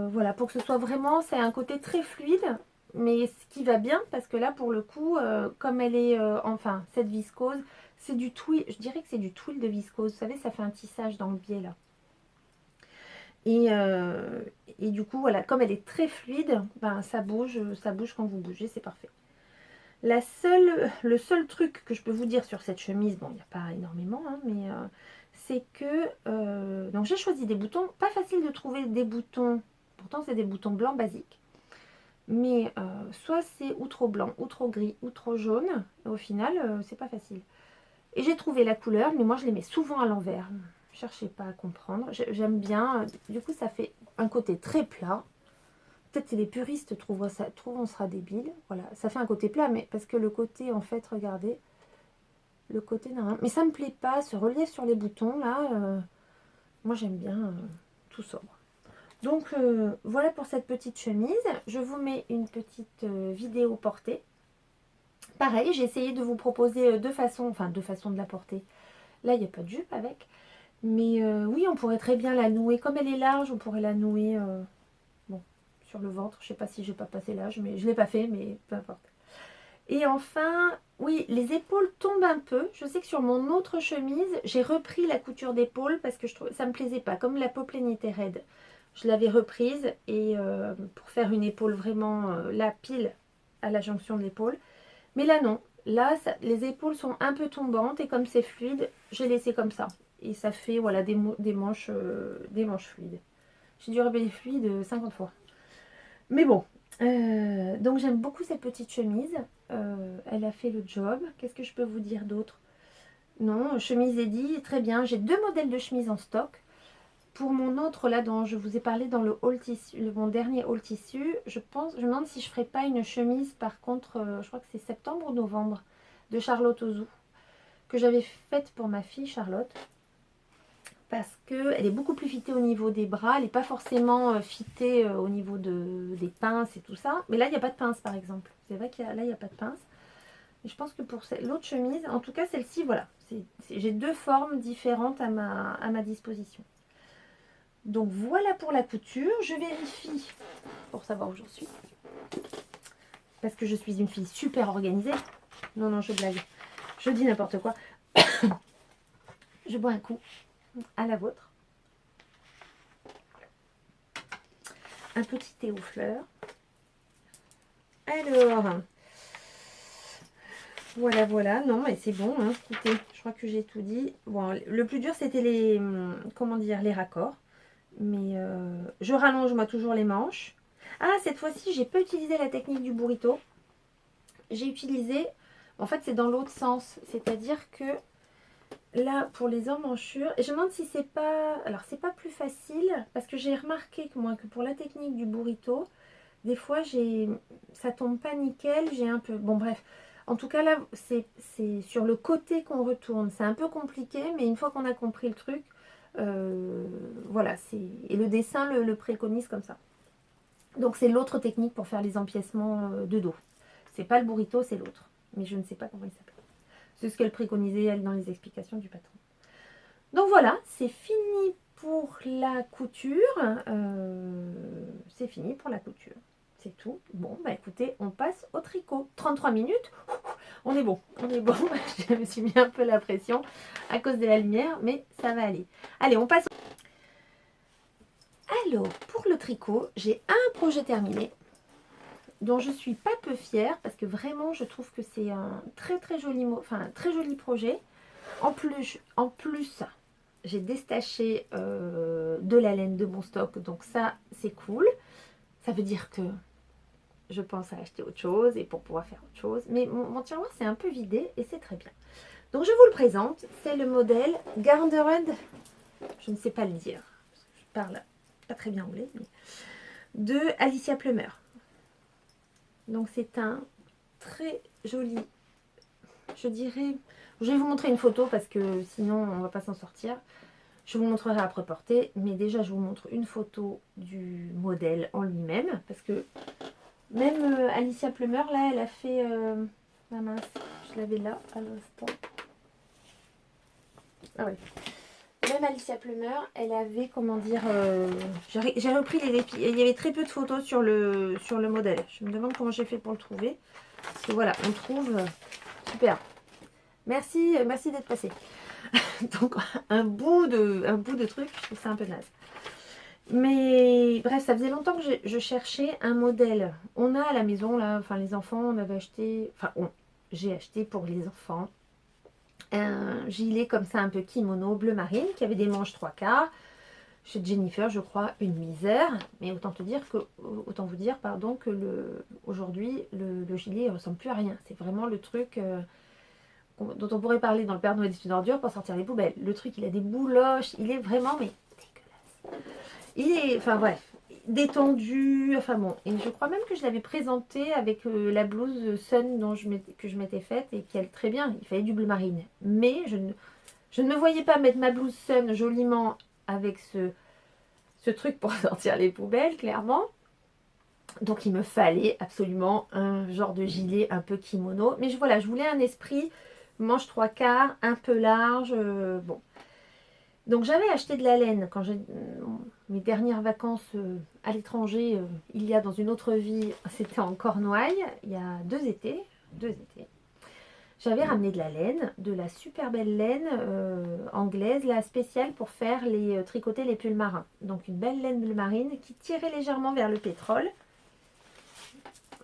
voilà, pour que ce soit vraiment, c'est un côté très fluide. Mais ce qui va bien, parce que là, pour le coup, comme elle est, enfin, cette viscose, c'est du twill, je dirais que c'est du twill de viscose. Vous savez, ça fait un tissage dans le biais, là. Et du coup, voilà, comme elle est très fluide, ça bouge quand vous bougez, c'est parfait. Le seul truc que je peux vous dire sur cette chemise, bon, il n'y a pas énormément, hein, mais c'est que, donc j'ai choisi des boutons, pas facile de trouver des boutons, pourtant c'est des boutons blancs basiques. Mais soit c'est ou trop blanc, ou trop gris, ou trop jaune. Et au final, c'est pas facile. Et j'ai trouvé la couleur, mais moi je les mets souvent à l'envers. Cherchez pas à comprendre. J'aime bien. Du coup, ça fait un côté très plat. Peut-être que les puristes trouvent on sera débile. Voilà, ça fait un côté plat, mais parce que le côté, en fait, regardez. Le côté, non. Mais ça me plaît pas, ce relief sur les boutons, là. Moi, j'aime bien tout sobre. Donc voilà pour cette petite chemise. Je vous mets une petite vidéo portée Pareil, j'ai essayé de vous proposer deux façons de la porter. Là, il n'y a pas de jupe avec. Mais oui, on pourrait très bien la nouer. Comme elle est large, on pourrait la nouer bon, sur le ventre. Je ne sais pas si je n'ai pas passé l'âge, mais je ne l'ai pas fait, mais peu importe. Et enfin, oui, les épaules tombent un peu. Je sais que sur mon autre chemise, j'ai repris la couture d'épaule parce que ça ne me plaisait pas. Comme la popeline était raide, je l'avais reprise et pour faire une épaule vraiment là, pile à la jonction de l'épaule. Mais là, non. Là, les épaules sont un peu tombantes et comme c'est fluide, j'ai laissé comme ça. Et ça fait voilà, des manches fluides. J'ai dû rébellir fluide 50 fois. Mais bon, donc j'aime beaucoup cette petite chemise. Elle a fait le job. Qu'est-ce que je peux vous dire d'autre? Non, chemise Eddy, très bien. J'ai deux modèles de chemise en stock. Pour mon autre, là, dont je vous ai parlé dans le haul tissu, mon dernier haul tissu, je me demande si je ne ferai pas une chemise, par contre, je crois que c'est septembre ou novembre, de Charlotte Ozou, que j'avais faite pour ma fille Charlotte. Parce qu'elle est beaucoup plus fitée au niveau des bras, elle n'est pas forcément fitée au niveau des pinces et tout ça. Mais là, il n'y a pas de pince, par exemple. C'est vrai qu'il n'y a pas de pince. Et je pense que pour l'autre chemise, en tout cas celle-ci, voilà. J'ai deux formes différentes à ma disposition. Donc voilà pour la couture. Je vérifie pour savoir où j'en suis. Parce que je suis une fille super organisée. Non, non, je blague. Je dis n'importe quoi. Je bois un coup à la vôtre. Un petit thé aux fleurs. Alors, voilà, voilà. Non, mais c'est bon. Hein. Écoutez, je crois que j'ai tout dit. Bon, le plus dur, c'était les raccords. Mais je rallonge moi toujours les manches. Ah, cette fois-ci, j'ai pas utilisé la technique du burrito. J'ai utilisé, en fait, c'est dans l'autre sens. C'est-à-dire que là, pour les emmanchures, et je me demande si c'est pas... Alors, c'est pas plus facile, parce que j'ai remarqué que pour la technique du burrito, des fois, ça tombe pas nickel, j'ai un peu... Bon, bref. En tout cas, là, c'est sur le côté qu'on retourne. C'est un peu compliqué, mais une fois qu'on a compris le truc, voilà. Et le dessin le préconise comme ça. Donc, c'est l'autre technique pour faire les empiècements de dos. C'est pas le burrito, c'est l'autre. Mais je ne sais pas comment il s'appelle. C'est ce qu'elle préconisait, elle, dans les explications du patron. Donc, voilà. C'est fini pour la couture. C'est fini pour la couture. C'est tout. Bon, bah écoutez, on passe au tricot. 33 minutes. On est bon. On est bon. Je me suis mis un peu la pression à cause de la lumière, mais ça va aller. Allez, on passe. Alors, pour le tricot, j'ai un projet terminé dont je suis pas peu fière parce que vraiment, je trouve que c'est un très très joli très joli projet. En plus, j'ai détaché de la laine de mon stock, donc ça, c'est cool. Ça veut dire que je pense à acheter autre chose et pour pouvoir faire autre chose. Mais mon tiroir s'est un peu vidé et c'est très bien. Donc je vous le présente. C'est le modèle Gardered, je ne sais pas le dire, parce que je parle pas très bien anglais, mais de Alicia Plummer. Donc c'est un très joli, je dirais, je vais vous montrer une photo parce que sinon on va pas s'en sortir. Je vous montrerai après portée, mais déjà je vous montre une photo du modèle en lui-même parce que même Alicia Plummer, là, elle a fait... Ah mince, je l'avais là à l'instant. Ah oui. Même Alicia Plummer, elle avait, comment dire... j'ai repris les épis. Il y avait très peu de photos sur le modèle. Je me demande comment j'ai fait pour le trouver. Parce que voilà, on trouve... super. Merci d'être passé. Donc, un bout de truc, je trouve ça un peu naze. Mais bref, ça faisait longtemps que je cherchais un modèle. On a à la maison, là, enfin les enfants, on avait acheté, j'ai acheté pour les enfants un gilet comme ça, un peu kimono bleu marine, qui avait des manches 3/4. Chez Jennifer, je crois, une misère. Mais autant vous dire, pardon, que aujourd'hui, le gilet ne ressemble plus à rien. C'est vraiment le truc dont on pourrait parler dans le Père Noël est une ordure pour sortir les poubelles. Le truc, il a des bouloches, il est vraiment, mais dégueulasse. Il est, enfin bref, détendu, enfin bon. Et je crois même que je l'avais présenté avec la blouse Sun que je m'étais faite et qui allait très bien. Il fallait du bleu marine. Mais je ne me voyais pas mettre ma blouse Sun joliment avec ce truc pour sortir les poubelles, clairement. Donc il me fallait absolument un genre de gilet un peu kimono. Mais voilà, je voulais un esprit manche 3/4, un peu large. Bon. Donc j'avais acheté de la laine quand j'ai mes dernières vacances à l'étranger, il y a dans une autre vie, c'était en Cornouailles, il y a 2 étés. 2 étés. J'avais ramené de la laine, de la super belle laine anglaise, la spéciale pour faire les tricoter les pulls marins. Donc une belle laine bleu marine qui tirait légèrement vers le pétrole.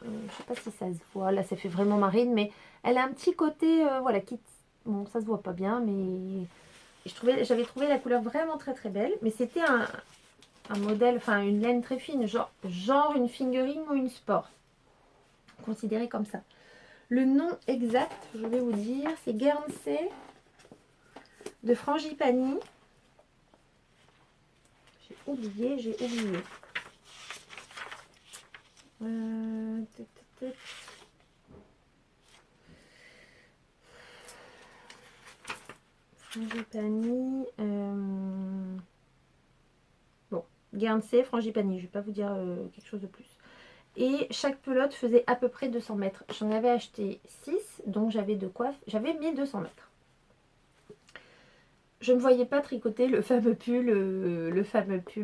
Je ne sais pas si ça se voit, là ça fait vraiment marine, mais elle a un petit côté, voilà, qui... Bon, ça se voit pas bien, mais j'avais trouvé la couleur vraiment très très belle. Mais c'était un modèle, enfin une laine très fine, genre une fingering ou une sport, considérée comme ça. Le nom exact, je vais vous dire, c'est Guernsey de Frangipani. J'ai oublié. Tac, tac, tac. Frangipani. Bon, Guernsey, Frangipani, je ne vais pas vous dire quelque chose de plus. Et chaque pelote faisait à peu près 200 mètres. J'en avais acheté 6, donc j'avais de quoi. J'avais mis 200 mètres. Je ne voyais pas tricoter le fameux pull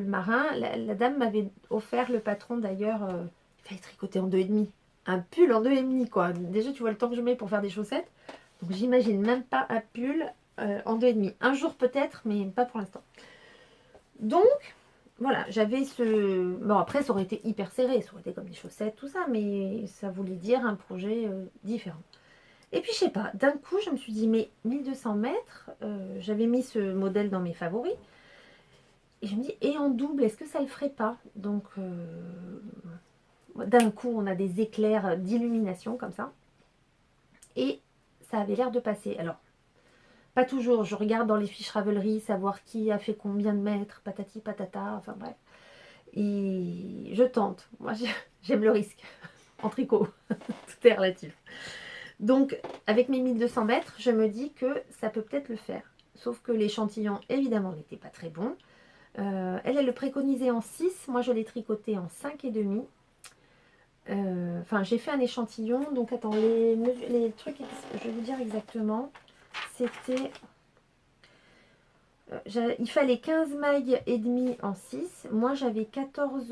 marin. La dame m'avait offert, le patron d'ailleurs, il fallait tricoter en 2,5. Un pull en 2,5 quoi. Déjà tu vois le temps que je mets pour faire des chaussettes. Donc j'imagine même pas un pull en 2,5. Un jour peut-être, mais pas pour l'instant. Donc voilà, j'avais ce... Bon après ça aurait été hyper serré, ça aurait été comme des chaussettes, tout ça, mais ça voulait dire un projet différent. Et puis je sais pas, d'un coup je me suis dit mais 1200 mètres, j'avais mis ce modèle dans mes favoris. Et je me dis, et en double, est-ce que ça le ferait pas? Donc d'un coup on a des éclairs d'illumination comme ça. Et ça avait l'air de passer. Alors, pas toujours, je regarde dans les fiches Ravelry, savoir qui a fait combien de mètres, patati patata, enfin bref. Et je tente. Moi j'aime le risque. En tricot, tout est relatif. Donc, avec mes 1200 mètres, je me dis que ça peut peut-être le faire. Sauf que l'échantillon, évidemment, n'était pas très bon. Elle le préconisait en 6. Moi, je l'ai tricoté en 5,5. Enfin, j'ai fait un échantillon. Donc, attends, les trucs, je vais vous dire exactement. C'était... il fallait 15 mailles et demi en 6. Moi, j'avais 14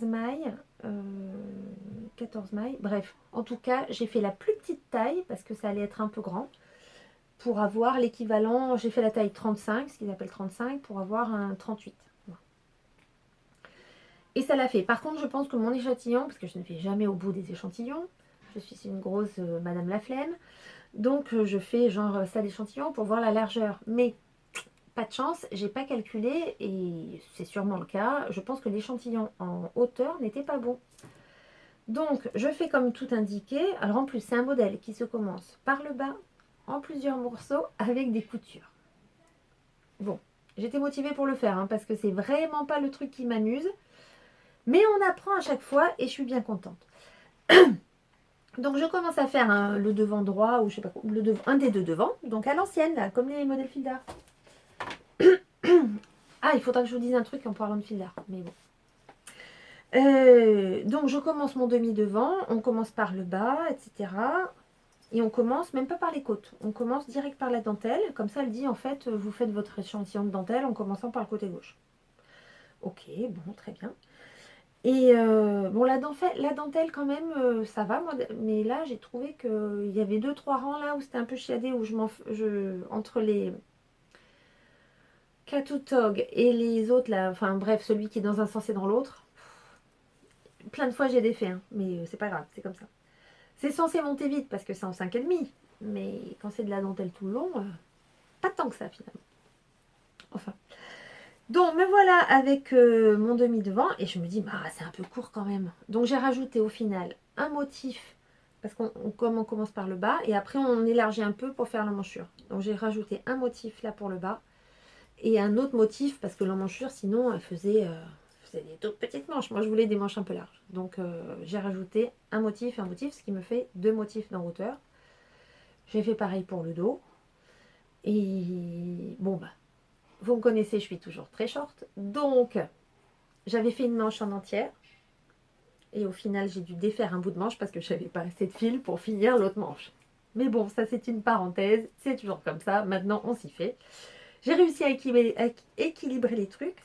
mailles. 14 mailles. Bref, en tout cas, j'ai fait la plus petite taille parce que ça allait être un peu grand. Pour avoir l'équivalent, j'ai fait la taille 35, ce qu'ils appellent 35, pour avoir un 38. Voilà. Et ça l'a fait. Par contre, je pense que mon échantillon, parce que je ne vais jamais au bout des échantillons, je suis une grosse Madame la flemme, donc je fais genre ça d'échantillon pour voir la largeur. Mais pas de chance, j'ai pas calculé, et c'est sûrement le cas, je pense que l'échantillon en hauteur n'était pas bon. Donc, je fais comme tout indiqué. Alors en plus, c'est un modèle qui se commence par le bas, en plusieurs morceaux, avec des coutures. Bon, j'étais motivée pour le faire, parce que c'est vraiment pas le truc qui m'amuse. Mais on apprend à chaque fois et je suis bien contente. Donc je commence à faire le devant droit, ou je sais pas quoi, un des deux devants, donc à l'ancienne, là, comme les modèles fil d'art. Ah, il faudra que je vous dise un truc en parlant de fil d'art, mais bon. Donc je commence mon demi-devant, on commence par le bas, etc. Et on commence même pas par les côtes, on commence direct par la dentelle. Comme ça, elle dit en fait, vous faites votre échantillon de dentelle en commençant par le côté gauche. Ok, bon, très bien. Et bon, la dentelle quand même, ça va, moi, mais là, j'ai trouvé qu'il y avait 2-3 rangs là où c'était un peu chiadé, où entre les Katutog et les autres là, enfin bref, celui qui est dans un sens et dans l'autre, plein de fois j'ai des faits, mais c'est pas grave, c'est comme ça. C'est censé monter vite parce que c'est en 5,5, mais quand c'est de la dentelle tout le long, pas tant que ça finalement. Enfin. Donc me voilà avec mon demi-devant et je me dis, bah, c'est un peu court quand même. Donc j'ai rajouté au final un motif, parce comme on commence par le bas, et après on élargit un peu pour faire l'emmanchure. Donc j'ai rajouté un motif là pour le bas, et un autre motif, parce que l'emmanchure sinon elle faisait des toutes petites manches. Moi je voulais des manches un peu larges. Donc j'ai rajouté un motif, ce qui me fait 2 motifs dans hauteur. J'ai fait pareil pour le dos. Et bon bah, vous me connaissez, je suis toujours très short. Donc j'avais fait une manche en entière. Et au final, j'ai dû défaire un bout de manche parce que je n'avais pas assez de fil pour finir l'autre manche. Mais bon, ça c'est une parenthèse, c'est toujours comme ça, maintenant on s'y fait. J'ai réussi à équilibrer les trucs.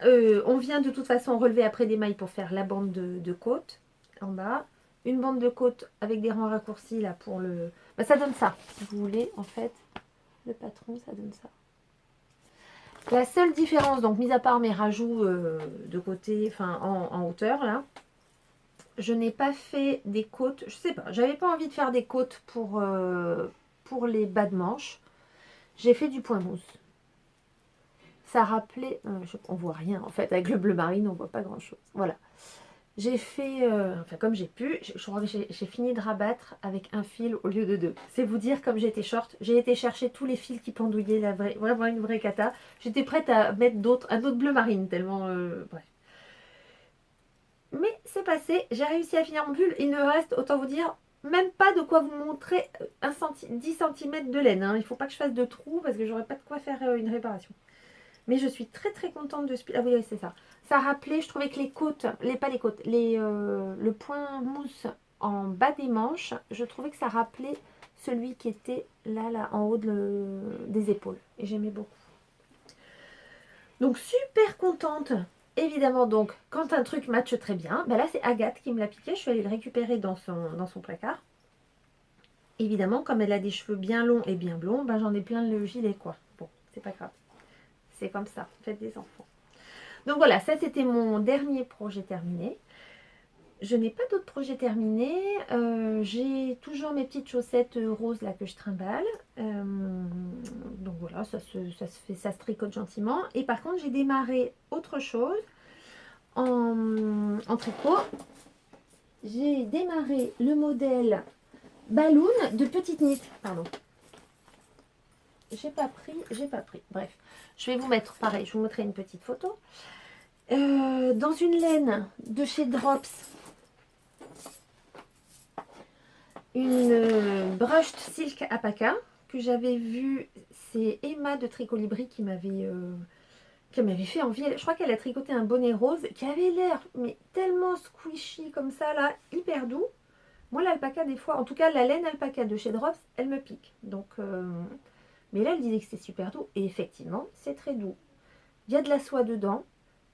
On vient de toute façon relever après des mailles pour faire la bande de côte en bas. Une bande de côte avec des rangs raccourcis là pour le... Bah, ça donne ça, si vous voulez, en fait. Le patron, ça donne ça. La seule différence, donc mis à part mes rajouts de côté, enfin en hauteur là, je n'ai pas fait des côtes, je sais pas, j'avais pas envie de faire des côtes pour les bas de manche. J'ai fait du point mousse. Ça rappelait, on voit rien en fait, avec le bleu marine on voit pas grand chose. Voilà. J'ai fait, enfin comme j'ai pu, je crois que j'ai fini de rabattre avec un fil au lieu de deux. C'est vous dire comme j'étais short, j'ai été chercher tous les fils qui pendouillaient, vraiment une vraie cata. J'étais prête à mettre un autre bleu marine tellement, bref. Mais c'est passé, j'ai réussi à finir mon pull. Il ne reste, autant vous dire, même pas de quoi vous montrer 10 cm de laine. Hein. Il ne faut pas que je fasse de trous parce que j'aurais pas de quoi faire une réparation. Mais je suis très très contente de ce pull. Ah oui, c'est ça. Ça rappelait, je trouvais que les côtes, pas les côtes, le point mousse en bas des manches, je trouvais que ça rappelait celui qui était là en haut des épaules. Et j'aimais beaucoup. Donc super contente. Évidemment, donc, quand un truc matche très bien, ben là c'est Agathe qui me l'a piqué. Je suis allée le récupérer dans son placard. Évidemment, comme elle a des cheveux bien longs et bien blonds, ben j'en ai plein le gilet, quoi. Bon, c'est pas grave. C'est comme ça, faites des enfants. Donc voilà, ça c'était mon dernier projet terminé. Je n'ai pas d'autres projets terminés. J'ai toujours mes petites chaussettes roses là que je trimballe. Donc voilà, ça se tricote gentiment. Et par contre, j'ai démarré autre chose en tricot. J'ai démarré le modèle Balloon de Petite Knit. Pardon. J'ai pas pris. Bref, je vais vous mettre, pareil, je vous montrerai une petite photo. Dans une laine de chez Drops. Une brushed silk alpaca que j'avais vue. C'est Emma de Tricolibri qui m'avait fait envie. Je crois qu'elle a tricoté un bonnet rose qui avait l'air mais tellement squishy comme ça là, hyper doux. Moi l'alpaca des fois, en tout cas la laine alpaca de chez Drops, elle me pique. Donc, mais là elle disait que c'était super doux et effectivement c'est très doux. Il y a de la soie dedans.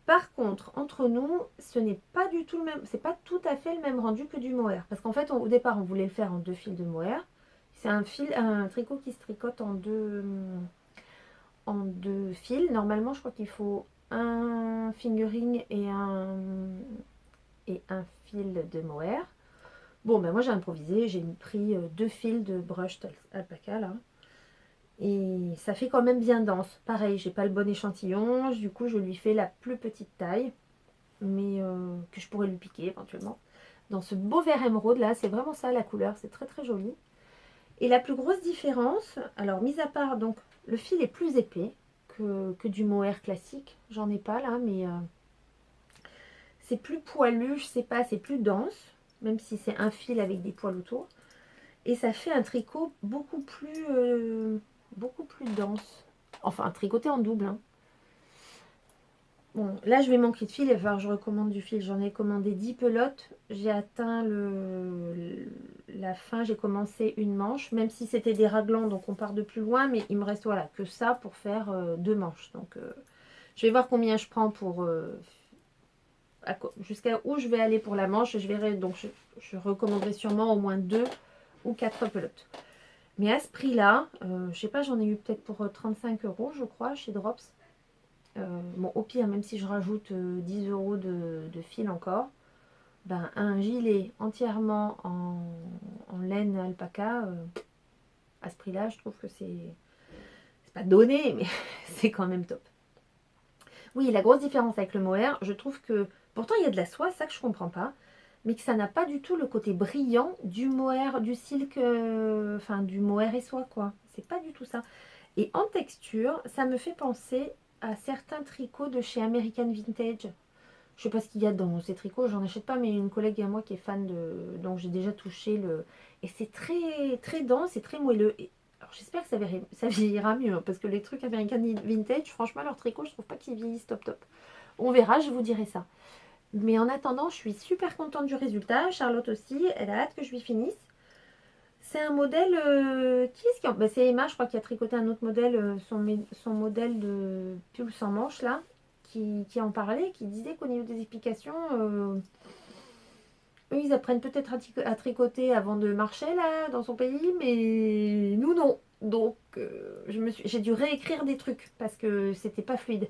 Par contre, entre nous, ce n'est pas du tout le même, c'est pas tout à fait le même rendu que du mohair. Parce qu'en fait, au départ, on voulait le faire en 2 fils de mohair. C'est un tricot qui se tricote en deux fils. Normalement, je crois qu'il faut un fingering et un fil de mohair. Bon, ben moi j'ai improvisé, j'ai pris 2 fils de brushed alpaca là. Et ça fait quand même bien dense. Pareil, j'ai pas le bon échantillon, du coup je lui fais la plus petite taille, mais que je pourrais lui piquer éventuellement. Dans ce beau vert émeraude là, c'est vraiment ça la couleur, c'est très très joli. Et la plus grosse différence, alors mis à part donc le fil est plus épais que du mohair classique, j'en ai pas là, mais c'est plus poilu, je sais pas, c'est plus dense, même si c'est un fil avec des poils autour. Et ça fait un tricot beaucoup plus dense. Enfin, tricoté en double. Hein. Bon, là, je vais manquer de fil. Il va falloir que je recommande du fil. J'en ai commandé 10 pelotes. J'ai atteint la fin. J'ai commencé une manche. Même si c'était des raglans, donc on part de plus loin. Mais il me reste voilà, que ça pour faire 2 manches. Donc, je vais voir combien je prends pour... jusqu'à où je vais aller pour la manche. Je verrai. Donc, je recommanderai sûrement au moins 2 ou 4 pelotes. Mais à ce prix-là, je sais pas, j'en ai eu peut-être pour 35 €, je crois, chez Drops. Bon, au pire, même si je rajoute 10 € de fil encore, ben, un gilet entièrement en laine alpaca, à ce prix-là, je trouve que c'est pas donné, mais c'est quand même top. Oui, la grosse différence avec le mohair, je trouve que, pourtant il y a de la soie, ça que je comprends pas, mais que ça n'a pas du tout le côté brillant du mohair, du silk, enfin du mohair et soie quoi. C'est pas du tout ça. Et en texture, ça me fait penser à certains tricots de chez American Vintage. Je sais pas ce qu'il y a dans ces tricots, j'en achète pas, mais une collègue à moi qui est fan de... Donc j'ai déjà touché le... Et c'est très, très dense et très moelleux. Alors j'espère que ça vieillira mieux, hein, parce que les trucs American Vintage, franchement, leurs tricots, je trouve pas qu'ils vieillissent top top. On verra, je vous dirai ça. Mais en attendant, je suis super contente du résultat. Charlotte aussi, elle a hâte que je lui finisse. C'est un modèle. Qui est-ce qui bah, c'est Emma, je crois, qui a tricoté un autre modèle, son modèle de pull sans manche là, qui en parlait, qui disait qu'au niveau des explications, eux ils apprennent peut-être à tricoter avant de marcher là dans son pays, mais nous non. Donc j'ai dû réécrire des trucs parce que c'était pas fluide.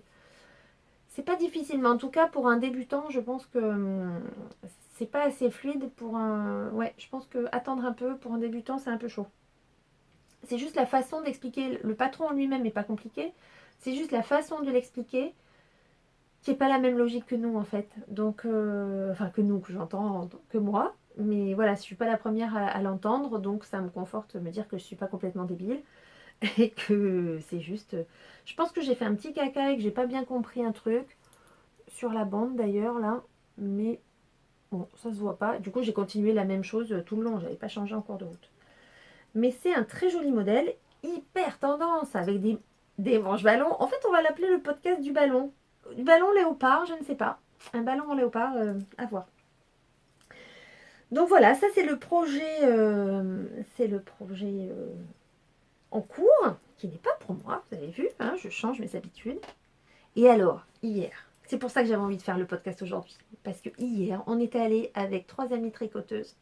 C'est pas difficile, mais en tout cas pour un débutant, je pense que c'est pas assez fluide pour un. Ouais, je pense que attendre un peu pour un débutant, c'est un peu chaud. C'est juste la façon d'expliquer. Le patron en lui-même n'est pas compliqué. C'est juste la façon de l'expliquer qui n'est pas la même logique que nous en fait. Donc, enfin que nous, que j'entends, que moi. Mais voilà, je ne suis pas la première à l'entendre, donc ça me conforte de me dire que je ne suis pas complètement débile et que c'est juste. Je pense que j'ai fait un petit caca et que j'ai pas bien compris un truc sur la bande d'ailleurs là, mais bon, ça se voit pas. Du coup, j'ai continué la même chose tout le long. J'avais pas changé en cours de route. Mais c'est un très joli modèle, hyper tendance, avec des manches ballons. En fait, on va l'appeler le podcast du ballon. Du ballon léopard, je ne sais pas. Un ballon en léopard, à voir. Donc voilà, ça c'est le projet en cours, qui n'est pas pour moi, vous avez vu, hein, je change mes habitudes. Et alors, hier, c'est pour ça que j'avais envie de faire le podcast aujourd'hui, parce que hier, on était allé avec 3 amies tricoteuses.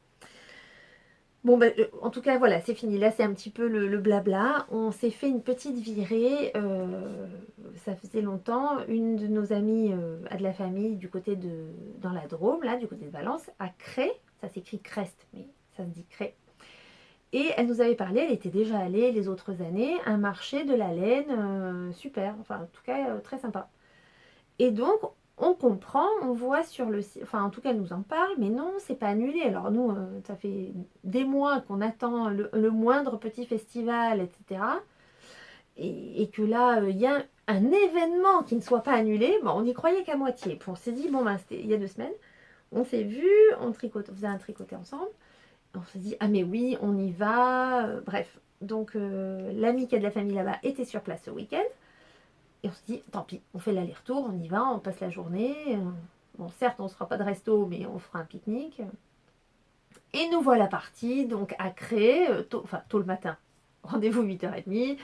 Bon, ben, en tout cas, voilà, c'est fini. Là, c'est un petit peu le blabla. On s'est fait une petite virée. Ça faisait longtemps. Une de nos amies a de la famille du côté de. Dans la Drôme, là, du côté de Valence, à Cré. Ça s'écrit Crest, mais ça se dit Cré. Et elle nous avait parlé, elle était déjà allée les autres années, un marché de la laine super. Enfin, en tout cas, très sympa. Et donc, on comprend, on voit sur le site, enfin en tout cas elle nous en parle, mais non, c'est pas annulé. Alors nous, ça fait des mois qu'on attend le moindre petit festival, etc. Et que là, il y a un événement qui ne soit pas annulé, bon, on n'y croyait qu'à moitié. Puis on s'est dit, bon, ben, c'était il y a 2 semaines, on s'est vu, on faisait un tricoté ensemble. On s'est dit, ah mais oui, on y va. Bref, donc l'ami qui a de la famille là-bas était sur place ce week-end. Et on se dit, tant pis, on fait l'aller-retour, on y va, on passe la journée. Bon, certes, on ne se fera pas de resto, mais on fera un pique-nique. Et nous voilà partis, donc à Cré, tôt le matin. Rendez-vous 8h30.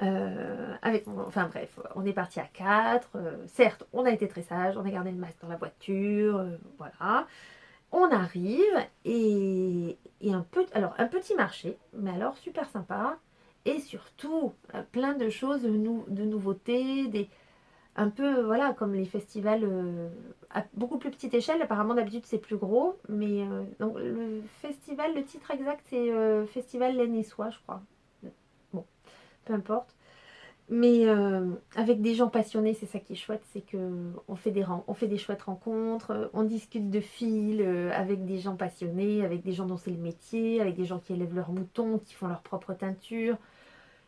Enfin bref, on est parti à 4. Certes, on a été très sage, on a gardé le masque dans la voiture. Voilà. On arrive et alors un petit marché, mais alors super sympa. Et surtout, plein de choses, de nouveautés, un peu, voilà, comme les festivals à beaucoup plus petite échelle. Apparemment, d'habitude, c'est plus gros. Mais donc, le festival, le titre exact, c'est Festival Laine et Soie, je crois. Bon, peu importe. Mais avec des gens passionnés, c'est ça qui est chouette, c'est que on fait des chouettes rencontres, on discute de fil avec des gens passionnés, avec des gens dont c'est le métier, avec des gens qui élèvent leurs moutons, qui font leur propre teinture.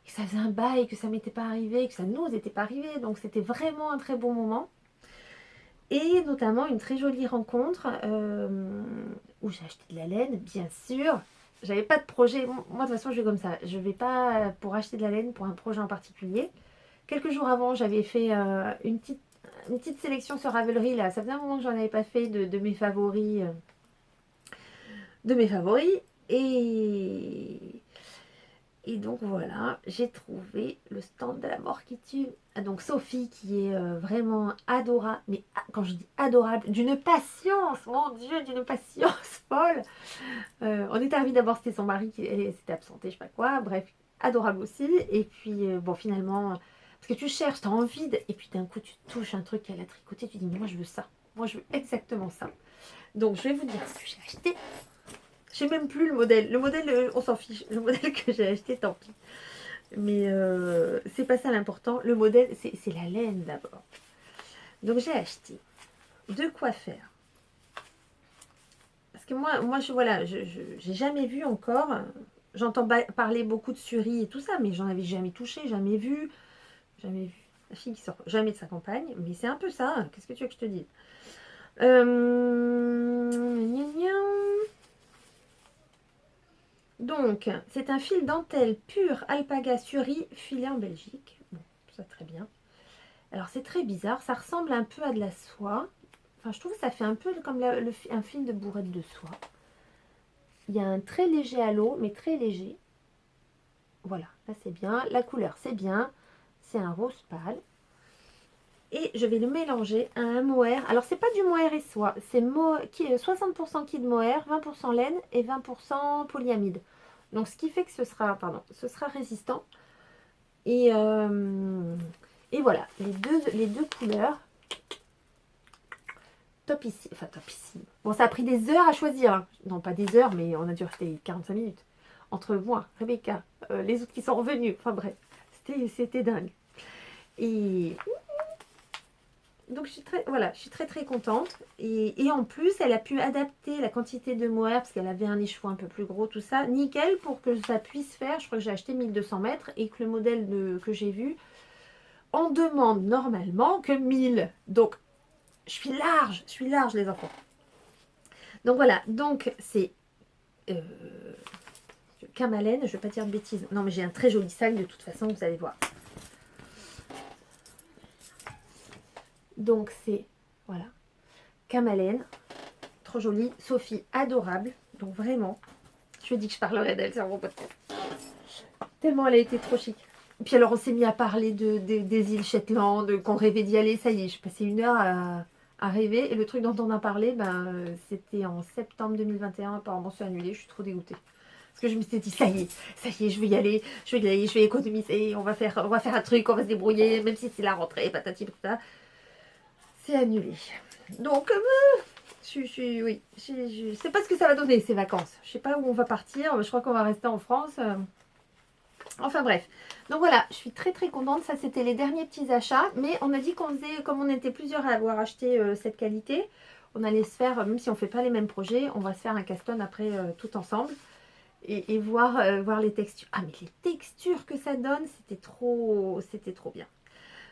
Et ça faisait un bail que ça m'était pas arrivé, que ça nous était pas arrivé, donc c'était vraiment un très bon moment. Et notamment une très jolie rencontre où j'ai acheté de la laine, bien sûr. J'avais pas de projet. Moi, de toute façon, je vais comme ça. Je vais pas pour acheter de la laine pour un projet en particulier. Quelques jours avant, j'avais fait une petite sélection sur Ravelry. Là. Ça faisait un moment que j'en avais pas fait de mes favoris. De mes favoris. Et donc voilà, j'ai trouvé le stand de la mort qui tue. Ah, donc Sophie qui est vraiment adorable, mais quand je dis adorable, d'une patience, mon Dieu, d'une patience folle. On était ravis d'abord, c'était son mari qui s'était absenté, je sais pas quoi, bref, adorable aussi. Et puis bon, finalement, parce que tu cherches, tu as envie, et puis d'un coup tu touches un truc qu'elle a tricoté, tu dis, moi je veux ça, moi je veux exactement ça. Donc je vais vous dire ce que j'ai acheté. Je sais même plus le modèle. Le modèle, on s'en fiche. Le modèle que j'ai acheté, tant pis. Mais c'est pas ça l'important. Le modèle, c'est la laine d'abord. Donc j'ai acheté de quoi faire. Parce que moi voilà, j'ai jamais vu encore. J'entends parler beaucoup de Suri et tout ça, mais j'en avais jamais touché, jamais vu. Jamais vu. La fille qui sort jamais de sa campagne. Mais c'est un peu ça. Qu'est-ce que tu veux que je te dise gna gna. Donc, c'est un fil dentelle pur alpaga suri filé en Belgique. Bon, ça très bien. Alors, c'est très bizarre. Ça ressemble un peu à de la soie. Enfin, je trouve que ça fait un peu comme un film de bourrette de soie. Il y a un très léger halo, mais très léger. Voilà, là c'est bien. La couleur, c'est bien. C'est un rose pâle. Et je vais le mélanger à un mohair. Alors, c'est pas du mohair et soie. C'est 60% kid mohair, 20% laine et 20% polyamide. Donc, ce qui fait que ce sera résistant. Et, et voilà, les deux couleurs. Top ici. Enfin, top ici. Bon, ça a pris des heures à choisir. Hein. Non, pas des heures, mais on a dû rester 45 minutes. Entre moi, Rebecca, les autres qui sont revenus. Enfin, bref, c'était dingue. Et donc, je suis très très contente. Et en plus, elle a pu adapter la quantité de mohair parce qu'elle avait un écheveau un peu plus gros, tout ça. Nickel pour que ça puisse faire. Je crois que j'ai acheté 1200 mètres et que le modèle que j'ai vu en demande normalement que 1000. Donc, je suis large les enfants. Donc voilà, donc c'est Camalen, je ne vais pas dire de bêtises. Non, mais j'ai un très joli sac de toute façon, vous allez voir. Donc c'est, voilà, Camalen, trop jolie. Sophie, adorable. Donc vraiment, je dis que je parlerai d'elle sur mon podcast. Tellement elle a été trop chic. Et puis alors on s'est mis à parler des îles Shetland, qu'on rêvait d'y aller. Ça y est, je passais une heure à rêver. Et le truc dont on a parlé, c'était en septembre 2021. Apparemment c'est annulé, je suis trop dégoûtée. Parce que je me suis dit, ça y est, je vais y aller, je vais économiser, on va faire un truc, on va se débrouiller, même si c'est la rentrée, patati patata. C'est annulé. Donc, oui, je sais pas ce que ça va donner ces vacances. Je sais pas où on va partir, je crois qu'on va rester en France. Enfin bref. Donc voilà, je suis très très contente. Ça, c'était les derniers petits achats. Mais on a dit qu'on faisait, comme on était plusieurs à avoir acheté cette qualité, on allait se faire, même si on ne fait pas les mêmes projets, on va se faire un casse-tonne après tout ensemble. Et voir les textures. Ah, mais les textures que ça donne, c'était trop bien.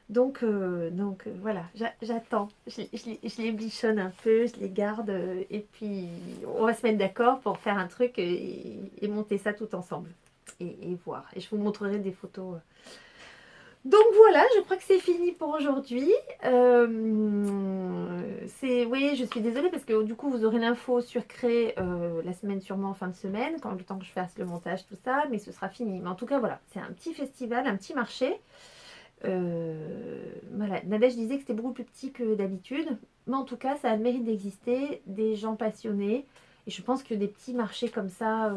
Donc voilà, j'attends. Je les bichonne un peu, je les garde. Et puis, on va se mettre d'accord pour faire un truc et monter ça tout ensemble. Et voir. Et je vous montrerai des photos. Donc voilà, je crois que c'est fini pour aujourd'hui. Oui, je suis désolée parce que du coup, vous aurez l'info sur Cré la semaine sûrement en fin de semaine, quand le temps que je fasse le montage, tout ça, mais ce sera fini. Mais en tout cas, voilà, c'est un petit festival, un petit marché. Voilà, Nadège disait que c'était beaucoup plus petit que d'habitude, mais en tout cas, ça a le mérite d'exister, des gens passionnés. Et je pense que des petits marchés comme ça,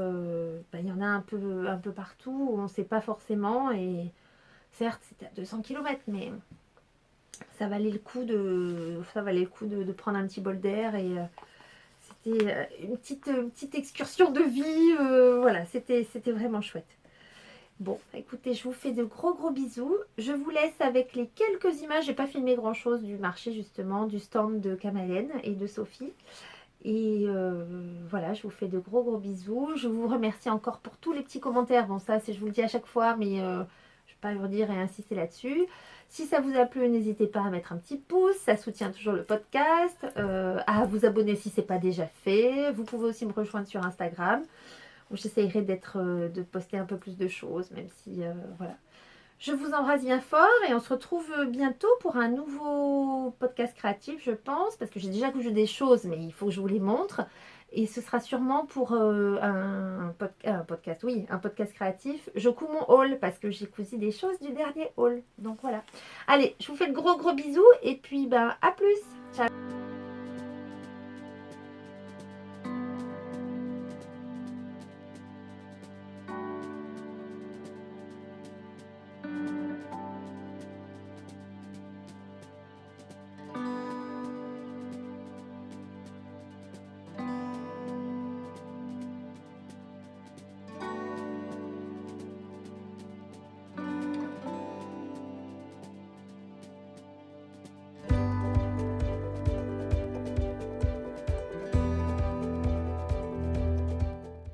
il y en a un peu partout, où on ne sait pas forcément. Et certes, c'était à 200 km, mais ça valait le coup de prendre un petit bol d'air. Et c'était une petite excursion de vie. Voilà, c'était vraiment chouette. Bon, écoutez, je vous fais de gros bisous. Je vous laisse avec les quelques images. J'ai pas filmé grand chose du marché justement, du stand de Kamalen et de Sophie. Et voilà, je vous fais de gros bisous. Je vous remercie encore pour tous les petits commentaires. Bon, ça, je vous le dis à chaque fois, mais je ne vais pas vous dire et insister là-dessus. Si ça vous a plu, n'hésitez pas à mettre un petit pouce. Ça soutient toujours le podcast. À vous abonner si ce n'est pas déjà fait. Vous pouvez aussi me rejoindre sur Instagram. J'essaierai de poster un peu plus de choses, même si, voilà. Je vous embrasse bien fort et on se retrouve bientôt pour un nouveau podcast créatif, je pense, parce que j'ai déjà cousu des choses, mais il faut que je vous les montre. Et ce sera sûrement pour podcast, oui, un podcast créatif. Je couds mon haul parce que j'ai cousu des choses du dernier haul. Donc voilà. Allez, je vous fais de gros bisous et puis à plus.